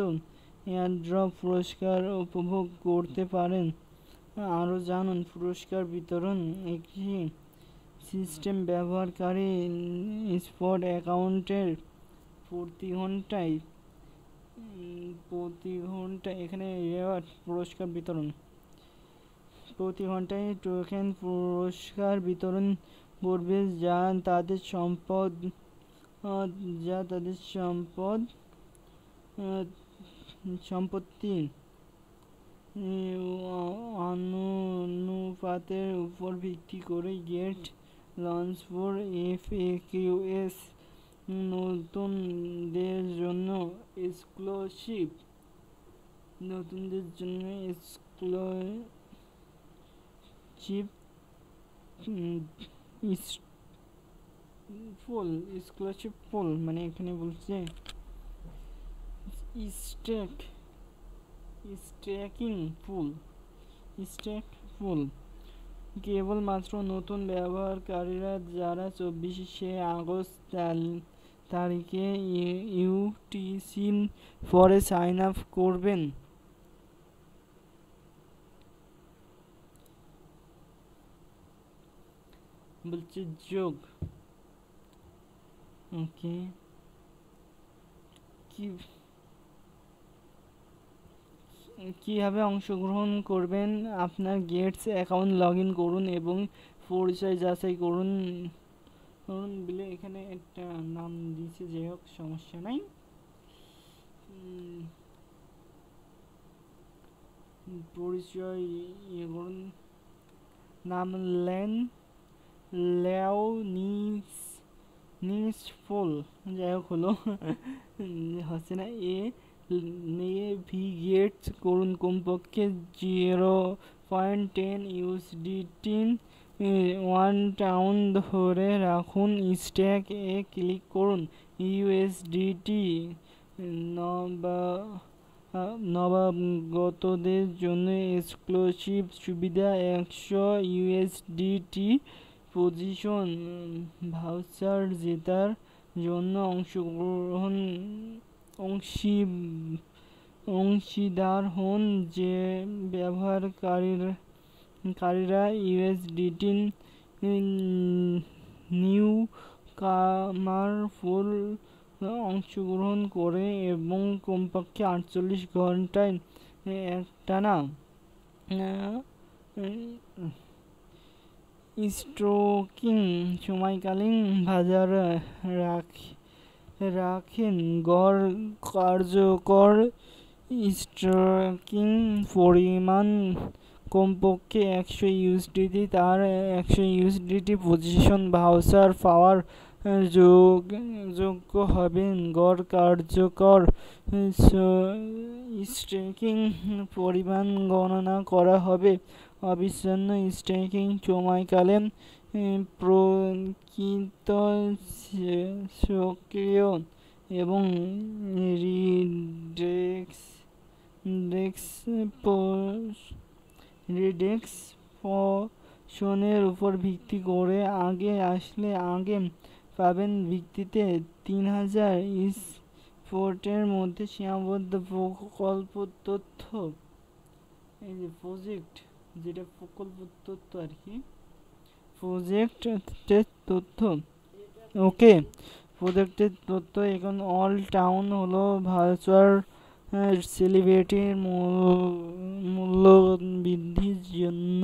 এয়ারড্রপ পুরস্কার উপভোগ করতে পারেন। আরও জানুন। পুরস্কার বিতরণ একটি সিস্টেম ব্যবহারকারী স্পট অ্যাকাউন্টের প্রতি ঘন্টায় এখানে পুরস্কার বিতরণ প্রতি ঘন্টায় টোকেন পুরস্কার বিতরণ করবে, যা তাদের সম্পত্তি অনুপাতের উপর ভিত্তি করে। গেট লঞ্চ ফর FAQs নতুনদের জন্য এক্সক্লুসিভ ফুল মানে এখানে বলছে স্টেকিং ফুল কেবলমাত্র নতুন ব্যবহারকারীরা যারা 24শে আগস্ট তারিখে ইউটিসি পরে সাইন আপ করবেন। বলছে যোগ ওকে কীভাবে অংশগ্রহণ করবেন, আপনার গেটস অ্যাকাউন্ট লগ ইন করুন এবং পরিচয় যাচাই করুন বলে এখানে একটা নাম দিয়েছে, যাই হোক সমস্যা নাই। পরিচয় ইয়ে করুন, নাম লেও নিস ফুল, যাই হোক হলো হচ্ছে না। ভি গেটস করুন কমপক্ষে 0.10 USDT 1 টাউন ধরে রাখুন। স্ট্যাক এ ক্লিক করুন। ইউএসডিটি নবাগতদের জন্য এক্সক্লুসিভ সুবিধা 100 USDT পজিশন ভাউচার জেতার জন্য অংশীদার হন। যে ব্যবহারকারীরা ইউএসডিটি নিউ কামার ফুল অংশগ্রহণ করে এবং কমপক্ষে 48 ঘন্টায় একটানা স্ট্রোকিং সময়কালীন বাজার রাখেন, গড় কার্যকর স্ট্রোকিং পরিমাণ কমপক্ষে 100 USDT, তার 100 USDT পজিশন ভাউচার পাওয়ার যোগ্য হবেন। গড় কার্যকর স্ট্রেকিং পরিমাণ গণনা করা হবে অবিচ্ছিন্ন স্ট্রেকিং সময়কালে প্রকৃত সক্রিয় এবং রিডেক্সনের উপর ভিত্তি করে আগে আসলে আগে পাবেন ভিত্তিতে 3000 স্পটের মধ্যে সীমাবদ্ধ প্রকল্প তথ্য। এই যে প্রজেক্ট, যেটা প্রকল্প তথ্য আর কি, প্রজেক্টের তথ্য। ওকে, প্রজেক্টের তথ্য এখন অল টাউন হলো ভার্চুয়াল সেলিব্রিটির মূল্য বৃদ্ধির জন্য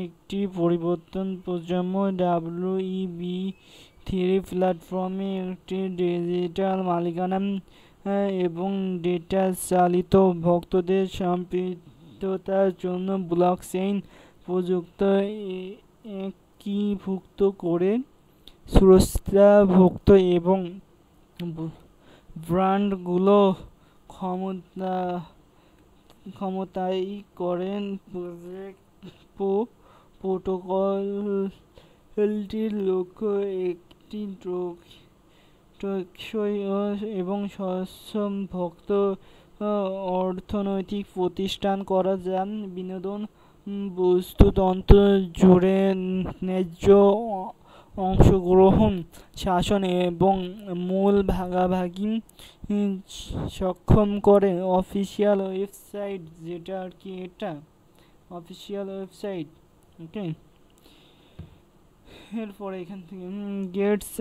একটি পরিবর্তন প্রজন্ম WEB3 প্ল্যাটফর্মে একটি ডিজিটাল মালিকানা এবং ডেটা চালিত ভক্তদের সম্পৃক্ততার জন্য ব্লকচেইন প্রযুক্তি একীভূত করে শ্রোতাভুক্ত এবং ব্র্যান্ডগুলো ক্ষমতায় করেন। প্রোটোকলটির লক্ষ্য একটি টেকসই এবং সক্ষম ভক্ত অর্থনৈতিক প্রতিষ্ঠান করা, যা বিনোদন বস্তুতন্ত্র জুড়ে ন্যায্য অংশগ্রহণ, শাসন এবং মূল ভাগাভাগি সক্ষম করে। অফিসিয়াল ওয়েবসাইট, যেটা আর কি এটা অফিসিয়াল ওয়েবসাইট। ওকে, এরপরে এখান থেকে গেটস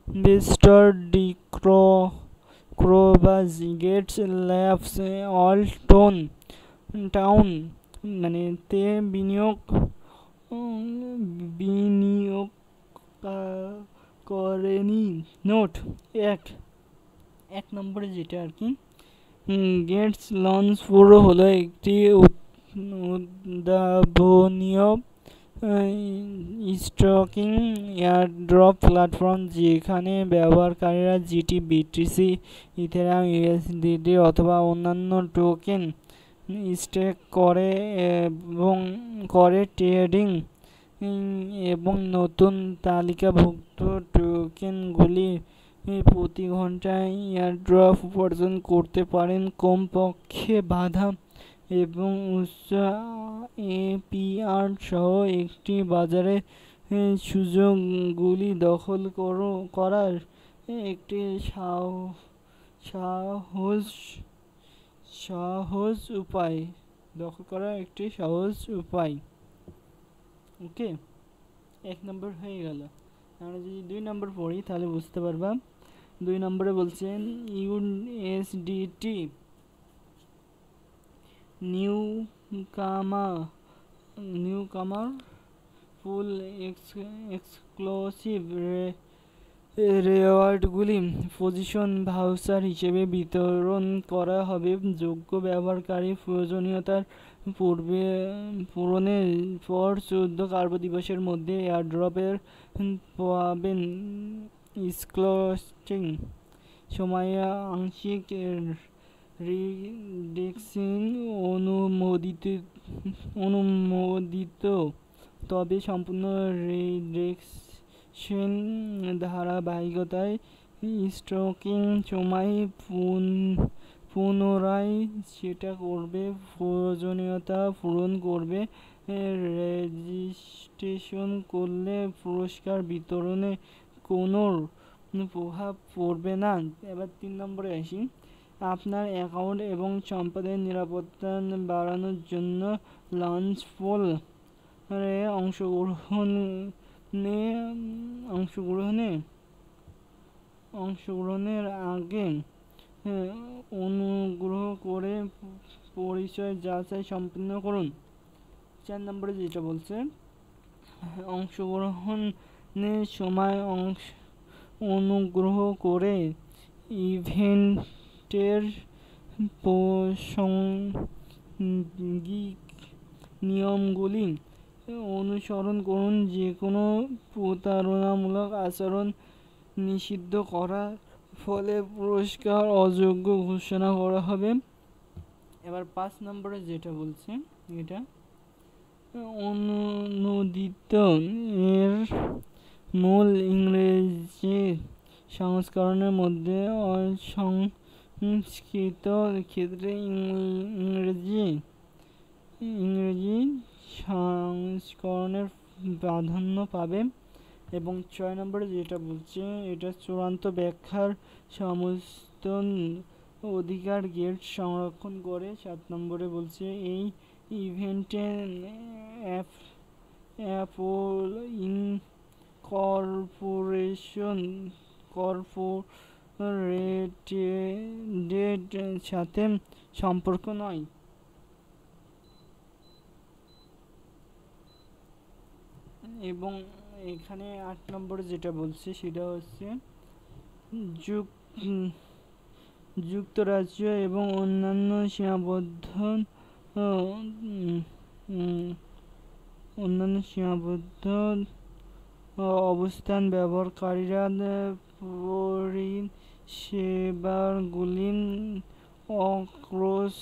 ইনভেস্টর ডিক্রোবাজি গেটস ল্যাবস অল টাউন মানে তে বিনিয়োগ করেনি। নোট এক নম্বরে যেটা আর কি, গেটস লঞ্চ পুরো হলো একটি উদ্ভাবনীয় স্টকিং এয়ারড্রপ প্ল্যাটফর্ম, যেখানে ব্যবহারকারীরা জিটি, বিটিসি, ইথেরিয়াম, ইউএসডিটি অথবা অন্যান্য টোকেন স্টেক করে ট্রেডিং এবং নতুন তালিকাভুক্ত টোকেনগুলি প্রতি ঘন্টায় এয়ারড্রপ উপার্জন করতে পারেন। কমপক্ষে বাধা এবং উচ্চ এপিআর সহ একটি বাজারে সুযোগগুলি দখল করার একটি সহজ উপায়। ওকে, এক নম্বর হয়ে গেল। আমরা যদি 2 নম্বর পড়ি তাহলে বুঝতে পারবা। 2 নম্বরে বলছেন ইউএসডিটি নিউ কামার ফুল এক্সক্লুসিভ রেওয়ার্ডগুলি পজিশন ভাউচার হিসেবে বিতরণ করা হবে। যোগ্য ব্যবহারকারী প্রয়োজনীয়তার পূরণের পর 14 কার্যদিবসের মধ্যে এয়ারড্রপের পাবেন। স্ক্লস্টিং সময়ে আংশিক রিডেক্সিং অনুমোদিত, তবে সম্পূর্ণ রিডেকশন ধারাবাহিকতায় স্ট্রোকিং সময় পুনরায় সেটা করবে, প্রয়োজনীয়তা পূরণ করবে। রেজিস্ট্রেশন করলে পুরস্কার বিতরণে কোনো প্রভাব পড়বে না। এবার 3 নম্বরে আসি। আপনার অ্যাকাউন্ট এবং সম্পদের নিরাপত্তা বাড়ানোর জন্য লঞ্চ পোল অংশগ্রহণের আগে অনুগ্রহ করে পরিচয় যাচাই সম্পন্ন করুন। 4 নম্বরে যেটা বলছে, অংশগ্রহণের সময় অনুগ্রহ করে ইভেন্টের প্রাসঙ্গিক নিয়মগুলি অনুসরণ করুন। যে কোনো প্রতারণামূলক আচরণ নিষিদ্ধ করার ফলে পুরস্কার অযোগ্য ঘোষণা করা হবে। এবার 5 নম্বরে যেটা বলছে, এটা অনুমোদিত এর মূল ইংরেজি সংস্করণের মধ্যে অসংস্কৃত ক্ষেত্রে ইংরেজি সংস্করণের প্রাধান্য পাবে। এবং 6 নম্বরে যেটা বলছে, এটা চূড়ান্ত ব্যাখ্যার সমস্ত অধিকার গেট সংরক্ষণ করে। 7 নম্বরে বলছে, এই ইভেন্টে অ্যাপল কর্পোরেটেডের সাথে সম্পর্ক নয়। এবং এখানে 8 নম্বরে যেটা বলছে সেটা হচ্ছে, যুক্তরাজ্য এবং অন্যান্য সীমাবদ্ধ অবস্থান ব্যবহারকারীরা পরিষেবাগুলি অ্যাক্সেস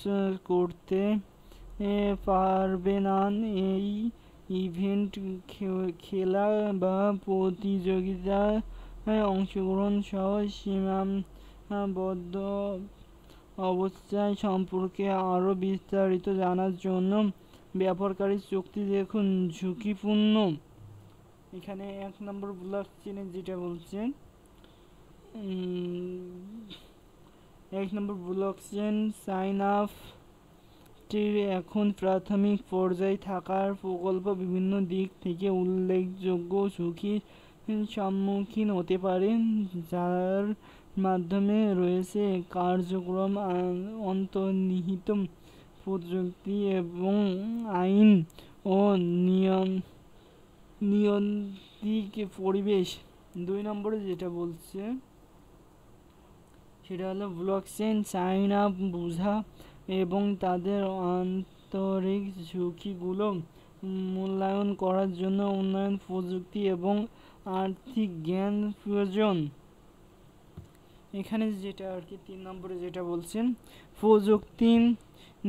করতে পারবে না। এই ইভেন্ট, খেলা বা প্রতিযোগিতায় অংশগ্রহণ সহ সীমাবদ্ধ অবস্থায় সম্পর্কে আরও বিস্তারিত জানার জন্য ব্যবহারকারী চুক্তি দেখুন। ঝুঁকিপূর্ণ, এখানে 1 নম্বর ব্লক চেনে যেটা বলছে, 1 নম্বর ব্লক চেন সাইন আপ এখন প্রাথমিক পর্যায়ে থাকার প্রকল্প বিভিন্ন দিক থেকে উল্লেখযোগ্য ঝুঁকির সম্মুখীন হতে পারে, যার মাধ্যমে রয়েছে কার্যক্রম অন্তর্নিহিত প্রযুক্তি এবং আইন ও নিয়ন্ত্রিত পরিবেশ। 2 নম্বরে যেটা বলছে সেটা হলো ব্লকচেন সাইন আপ বোঝা এবং তাদের আন্তরিক ঝুঁকিগুলো মূল্যায়ন করার জন্য উন্নয়ন প্রযুক্তি এবং আর্থিক জ্ঞান প্রয়োজন। এখানে যেটা আর কি 3 নম্বরে যেটা বলছেন, প্রযুক্তি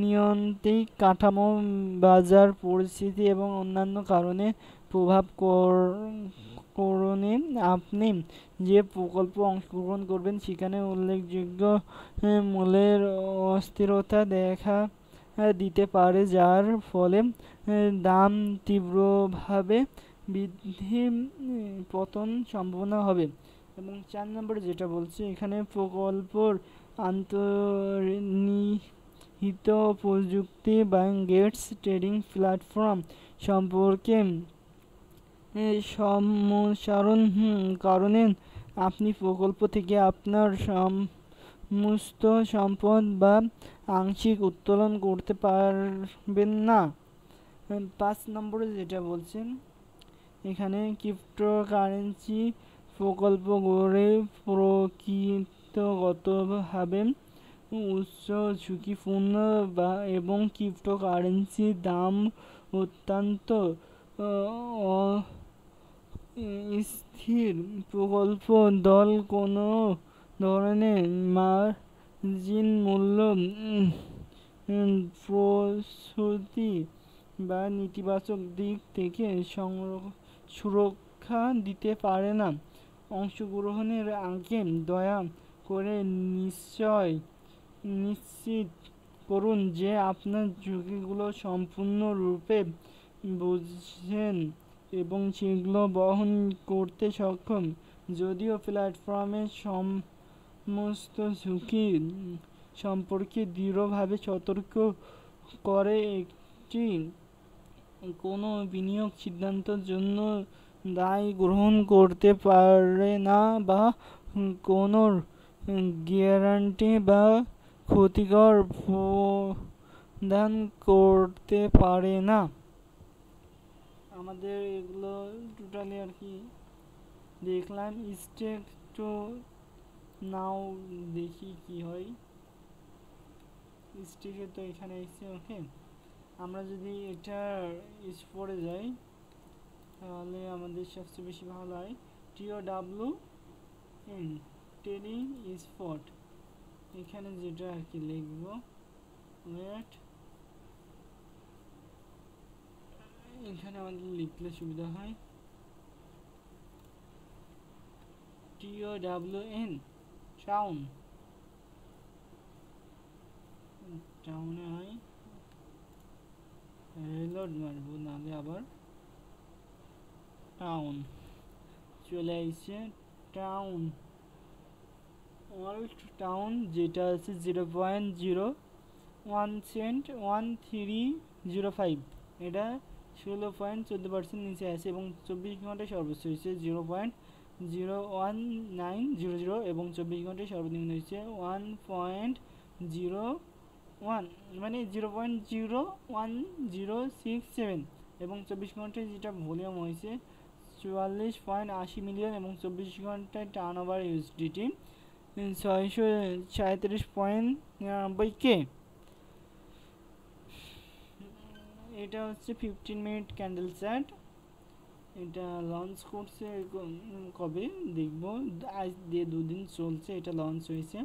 নিয়ন্ত্রিত কাঠামো, বাজার পরিস্থিতি এবং অন্যান্য কারণে প্রভাব করণে আপনি যে প্রকল্পে অংশগ্রহণ করবেন সেখানে উল্লেখযোগ্য মূল্যের অস্থিরতা দেখা দিতে পারে, যার ফলে দাম তীব্রভাবে বৃদ্ধি পতন সম্ভাবনা হবে। এবং 4 নম্বরে যেটা বলছে, এখানে প্রকল্পর আন্তর্নিহিত প্রযুক্তি বা গেটস ট্রেডিং প্ল্যাটফর্ম সম্পর্কে সম্প্রসারণ কারণে আপনি প্রকল্প থেকে আপনার সমস্ত সম্পদ বা আংশিক উত্তোলন করতে পারবেন না। 5 নম্বরে যেটা বলছেন এখানে ক্রিপ্টোকারেন্সি প্রকল্প গড়ে প্রকৃতিগতভাবে উচ্চ ঝুঁকিপূর্ণ এবং ক্রিপ্টোকারেন্সির দাম অত্যন্ত স্থির প্রকল্প দল কোনো ধরনের মার্জিন মূল্য প্রস্তুতি বা নেতিবাচক দিক থেকে সুরক্ষা দিতে পারে না। অংশগ্রহণের আগে দয়া করে নিশ্চিত করুন যে আপনার ঝুঁকিগুলো সম্পূর্ণরূপে বুঝছেন এবং সেগুলো বহন করতে সক্ষম। যদিও প্ল্যাটফর্মের সমস্ত ঝুঁকি সম্পর্কে দৃঢ়ভাবে সতর্ক করে, একটি কোনো বিনিয়োগ সিদ্ধান্তের জন্য দায় গ্রহণ করতে পারে না বা কোনো গ্যারান্টি বা ক্ষতিকর প্রদান করতে পারে না। আমাদের এগুলো টোটালি আর কি দেখলাম। স্টেক টু নাও দেখি কি হয়। স্টেকে তো এখানে এসছে। ওকে, আমরা যদি এটা স্পোর্টে যাই তাহলে আমাদের সবচেয়ে বেশি ভালো হয় TOWN ট্রেডিং স্পট। এখানে যেটা আর কি লিখব, ওয়েট, এখানে আমাদের লিখলে সুবিধা হয় TOWN টাউন, টাউনে হয় রিলোড মারবো, নাহলে আবার টাউন চলে আসছে। টাউন ওয়ার্ল্ড টাউন যেটা আছে 0.01 সেন্ট 1305, এটা 16.14% নিচে আছে এবং 24 ঘন্টায় সর্বোচ্চ হয়েছে 0.01900 এবং 24 ঘন্টায় সর্বনিম্ন হয়েছে 1.01, মানে 0.01067 এবং 24 ঘন্টায় যেটা ভলিউম হয়েছে 44.80 মিলিয়ন এবং 24 ঘন্টায় টার্ন ওভার USDT 637.99K। এটা হচ্ছে 15 মিনিট ক্যান্ডেল চার্ট। এটা লঞ্চ করছে কবে দেখব, আজ দিয়ে 2 দিন চলছে এটা লঞ্চ হয়েছে।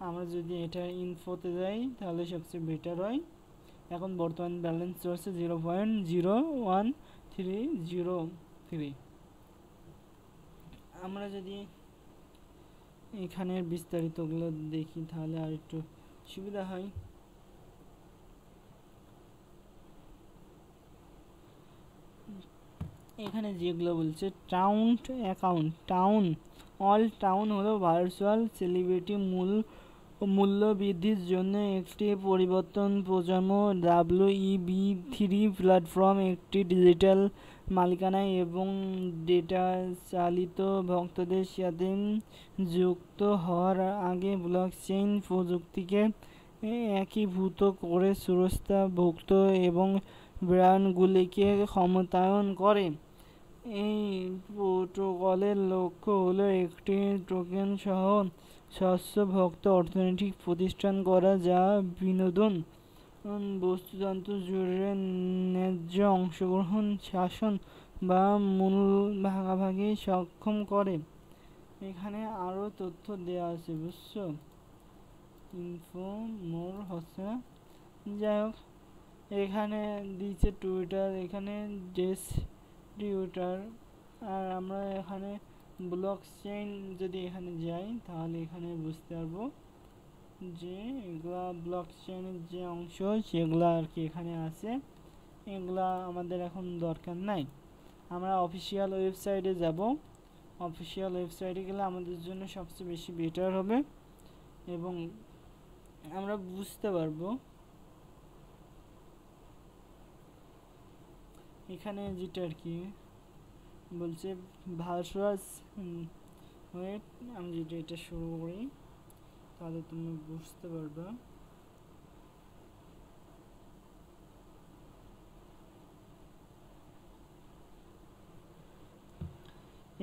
আমরা যদি এটা ইনফোতে যাই তাহলে সবচেয়ে বেটার হয়। এখন বর্তমান ব্যালেন্স চলছে 0.01303। আমরা যদি এখানের বিস্তারিতগুলো দেখি তাহলে আর একটু সুবিধা হয়। এখানে যেগুলো বলছে town account, town all town হলো ভার্চুয়াল সেলিব্রিটি মূল্য বৃদ্ধির জন্য একটি পরিবর্তন প্রজন্ম WEB3 প্ল্যাটফর্ম, একটি ডিজিটাল মালিকানা এবং ডেটা চালিত ভক্তদের সাথে যুক্ত হওয়ার আগে ব্লকচেইন প্রযুক্তিকে একীভূত করে সুরক্ষা ভুক্ত এবং ব্র্যান্ডগুলিকে ক্ষমতায়ন করে। এই প্রোটোকলের লক্ষ্য হলো একটি টোকেন সহ স্বচ্ছ ভক্ত অর্থনৈতিক প্রতিষ্ঠান করা যা বিনোদন বাস্তুতন্ত্র জুড়ে ন্যায্য অংশগ্রহণ, শাসন বা মূল ভাগাভাগি সক্ষম করে। এখানে আরও তথ্য দেওয়া আছে, বুঝছো, ইনফো মোর হচ্ছে না। যাই হোক, এখানে দিচ্ছে টুইটার, এখানে ডিস্ট্রিবিউটার, আর আমরা এখানে ব্লকচেইন যদি এখানে যাই তাহলে এখানে বুঝতে পারবো যে এগুলা ব্লকচেইনের যে অংশ সেগুলা আর কি এখানে আছে। এগুলা আমাদের এখন দরকার নাই। আমরা অফিসিয়াল ওয়েবসাইটে যাব। অফিসিয়াল ওয়েবসাইটে গেলে আমাদের জন্য সবচেয়ে বেশি বেটার হবে এবং আমরা বুঝতে পারবো এখানে যেটা আর কি বলছে ভার্চুয়াল ওয়েট। আমি যদি এটা শুরু করি তাহলে তুমি বুঝতে পারবে।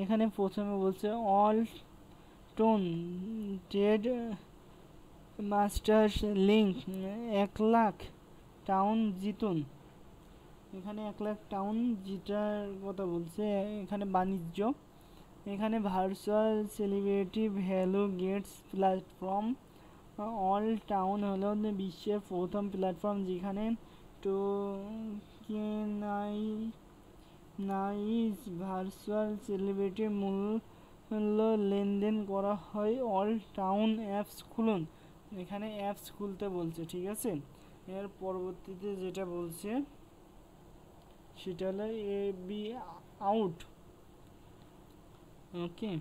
এখানে প্রথমে বলছে all town trade masters link 1,00,000 town জিতুন। এখানে 1,00,000 টাউন জিতার কথা বলছে। এখানে বাণিজ্য, এখানে virtual celebrity value Gates platform. All town হলো বিশ্বের প্রথম প্ল্যাটফর্ম যেখানে টোকেনাইজ ভার্চুয়াল সেলিব্রিটি মূল্য লেনদেন করা হয়। অল টাউন অ্যাপস খুলুন। এখানে অ্যাপস খুলতে বলছে, ঠিক আছে। এর পরবর্তীতে যেটা বলছে সেটা হলো এবি আউট। ওকে,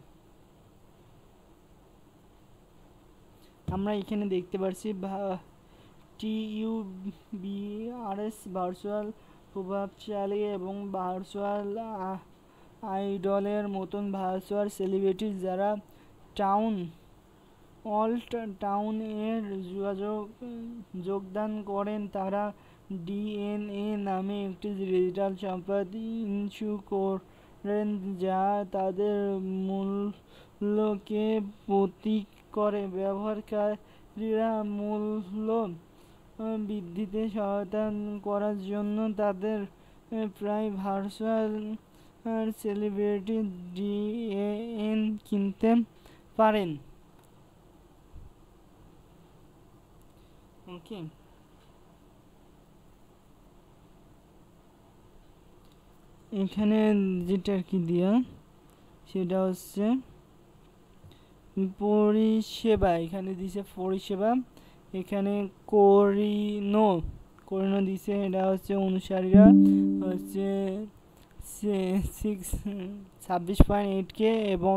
আমরা এখানে দেখতে পাচ্ছি TUBRS ভার্চুয়াল প্রভাবশালী এবং ভার্চুয়াল আইডলের মতন ভার্চুয়াল সেলিব্রিটি যারা অল টাউন এর যোগদান করেন তারা ডিএনএ নামে একটি ডিজিটাল সম্পদ ইস্যু করেন যা তাদের মূল্যকে প্রতীক করে। ব্যবহারকারীরা মূল্য বৃদ্ধিতে সহায়তা করার জন্য তাদের প্রায় ভার্চুয়াল সেলিব্রিটি ডিএন কিনতে পারেন। ওকে, এখানে যেটা কি দিয়া সেটা হচ্ছে পরিষেবা। এখানে দিছে পরিষেবা। এখানে করিনো দিছে, এটা হচ্ছে অনুসারীরা হচ্ছে 26.8K এবং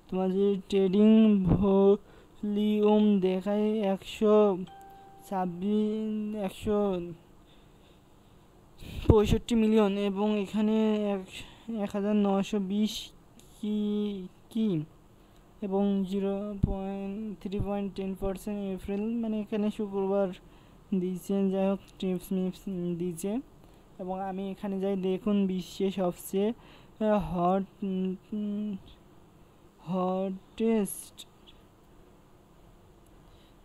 তোমার যে ট্রেডিং ভলিউম দেখায় 165 মিলিয়ন এবং এখানে 1920 কি এবং 3.10% এপ্রিল, মানে এখানে শুক্রবার দিয়েছেন। যাই হোক, টিপস মিপস দিয়েছে। এবং আমি এখানে যাই, দেখুন বিশ্বে সবচেয়ে hottest,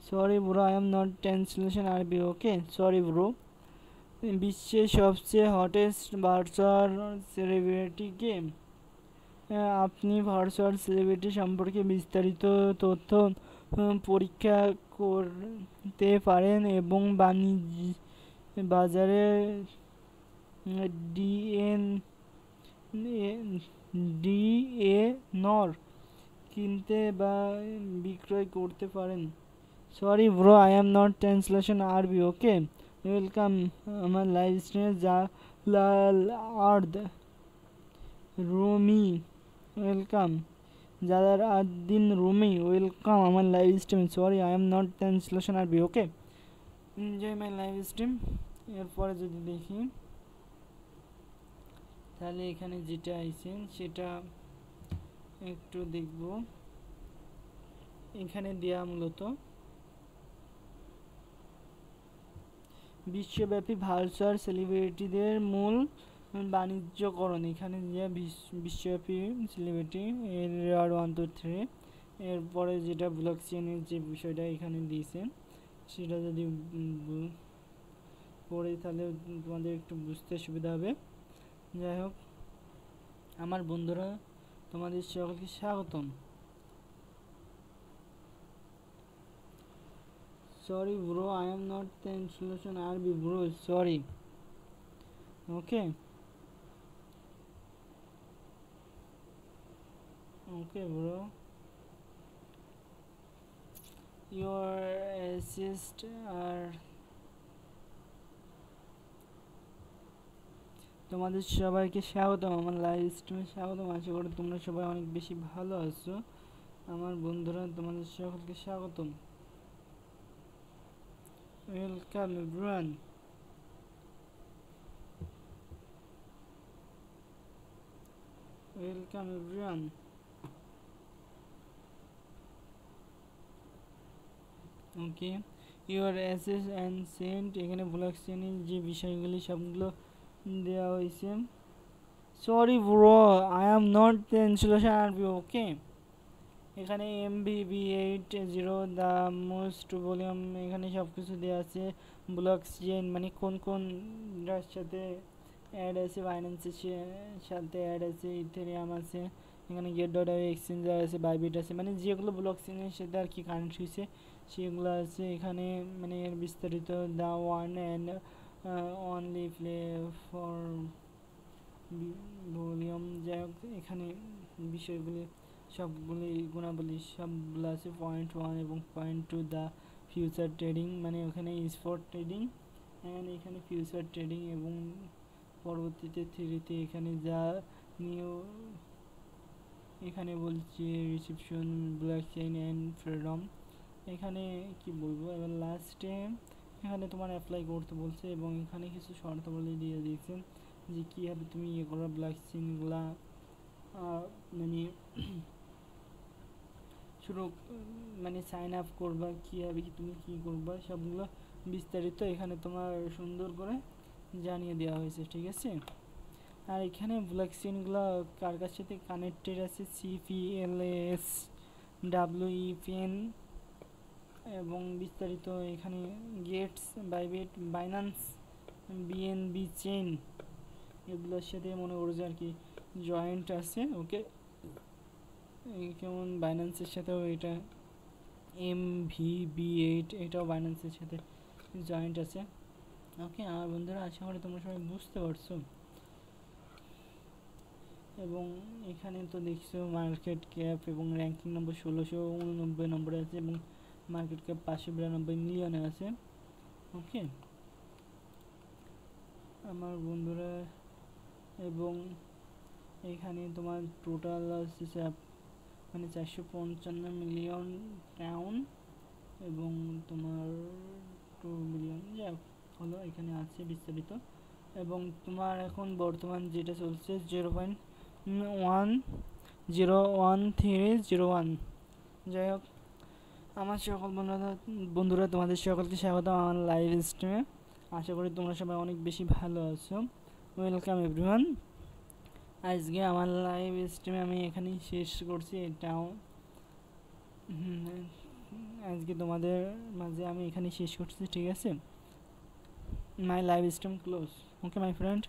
sorry bro I am not translation আরবি, ওকে সরি ব্রো। বিশ্বের সবচেয়ে হটেস্ট ভার্চুয়াল সেলিব্রিটি গেম। আপনি ভার্চুয়াল সেলিব্রিটি সম্পর্কে বিস্তারিত তথ্য পরীক্ষা করতে পারেন এবং বাজারে ডিএনর কিনতে বা বিক্রয় করতে পারেন। Sorry bro I am not translation আরবি, ওকে। ওয়েলকাম আমার লাইভ স্ট্রিমে Jalal ad Rumi, welcome Jalal ad din Rumi, welcome আমার live stream. Sorry I am not translation আরবি, okay. Enjoy my live stream. এরপরে যদি দেখি তাহলে এখানে যেটা আইছে সেটা একটু দেখব। এখানে দেয়া মূলত বিশ্বব্যাপী ভার্চুয়াল সেলিব্রিটিদের মূল বাণিজ্যকরণ। এখানে যে বিশ্বব্যাপী সেলিব্রিটি এর 1 2 3। এরপরে যেটা ব্লক চেনের যে বিষয়টা এখানে দিয়েছে সেটা যদি পড়ে তাহলে তোমাদের একটু বুঝতে সুবিধা হবে। যাই হোক, আমার বন্ধুরা তোমাদের সকলকে স্বাগতম। Sorry bro, I am not translation Arabic bro, sorry. Okay. Okay bro. Your assist are তোমাদের সবাইকে স্বাগতম আমার লাইভ স্ট্রিমে স্বাগতম। আশা করি তোমরা সবাই অনেক বেশি ভালো আছো। আমার বন্ধুরা তোমাদের সকলকে স্বাগতম। Welcome everyone. Welcome everyone. Okay, your অ্যাসেস অ্যান্ড সেন্ট, এখানে ব্লক চেইনের যে বিষয়গুলি সবগুলো দেওয়া হয়েছে। Sorry bro, I am not the installation আরবি। ওকে, এখানে MBB80 দ্য মোস্ট ভলিউম, এখানে সব কিছু দেওয়া আছে। ব্লক চেইন মানে কোন কোন সাথে অ্যাড আছে, বাইন্যান্সের সাথে অ্যাড আছে, ইথেরিয়াম আছে, এখানে গেট ডট এক্সচেঞ্জার আছে, বাইবিট আছে, মানে যেগুলো ব্লক চেইনের সাথে আর কি কানেক্ট হয়েছে সেগুলো আছে এখানে। মানে এর বিস্তারিত the one and only play for volume, যাই হোক এখানে বিষয়গুলি সবগুলি গুণাবলী সবগুলো আছে। 0.1 এবং 0.2 দ্য ফিউচার ট্রেডিং, মানে ওখানে স্পট ট্রেডিং অ্যান্ড এখানে ফিউচার ট্রেডিং, এবং পরবর্তীতে 3তে এখানে যা নিউ, এখানে বলছি reception, block chain and freedom. এখানে কি বলবো, এবার লাস্টে এখানে তোমার অ্যাপ্লাই করতে বলছে এবং এখানে কিছু শর্তাবলী দিয়ে দিয়েছে যে কীভাবে তুমি ইয়ে করো ব্লক চেইনগুলা মানে শুরু, মানে সাইন আপ করবা, কীভাবে তুমি কী করবা সবগুলো বিস্তারিত এখানে তোমার সুন্দর করে জানিয়ে দেওয়া হয়েছে, ঠিক আছে। আর এখানে ব্লক চেইনগুলো কার কার সাথে কানেক্টেড আছে, CPLS, WEPN এবং বিস্তারিত এখানে Gates, Bybit, Binance, BNB chain এগুলোর সাথে মনে করছে আর কি জয়েন্ট আছে। ওকে, কেমন বাইন্যান্সের সাথেও এটা MVB8 এটাও বাইন্যান্সের সাথে জয়েন্ট আছে। ওকে আমার বন্ধুরা, আশা করি তোমরা সবাই বুঝতে পারছো। এবং এখানে তো দেখছো মার্কেট ক্যাপ এবং র্যাঙ্কিং নম্বর 1689 নম্বরে আছে এবং মার্কেট ক্যাপ 592 মিলিয়নে আছে। ওকে আমার বন্ধুরা, এবং এখানে তোমার টোটাল আছে মানে 455 মিলিয়ন টাউন এবং তোমার 2 মিলিয়ন যা হলো এখানে আছে বিস্তারিত। এবং তোমার এখন বর্তমান যেটা চলছে 0.10131। যাই হোক আমার সকল বন্ধুরা তোমাদের সকলকে স্বাগত আমার লাইভ স্ট্রিমে। আশা করি তোমরা সবাই অনেক বেশি ভালো আছো। Welcome everyone. আজকে আমার লাইভ স্ট্রিমে আমি এখানেই শেষ করছি। এটাও আজকে তোমাদের মাঝে আমি এখানেই শেষ করছি, ঠিক আছে। মাই live stream close. Okay my friend.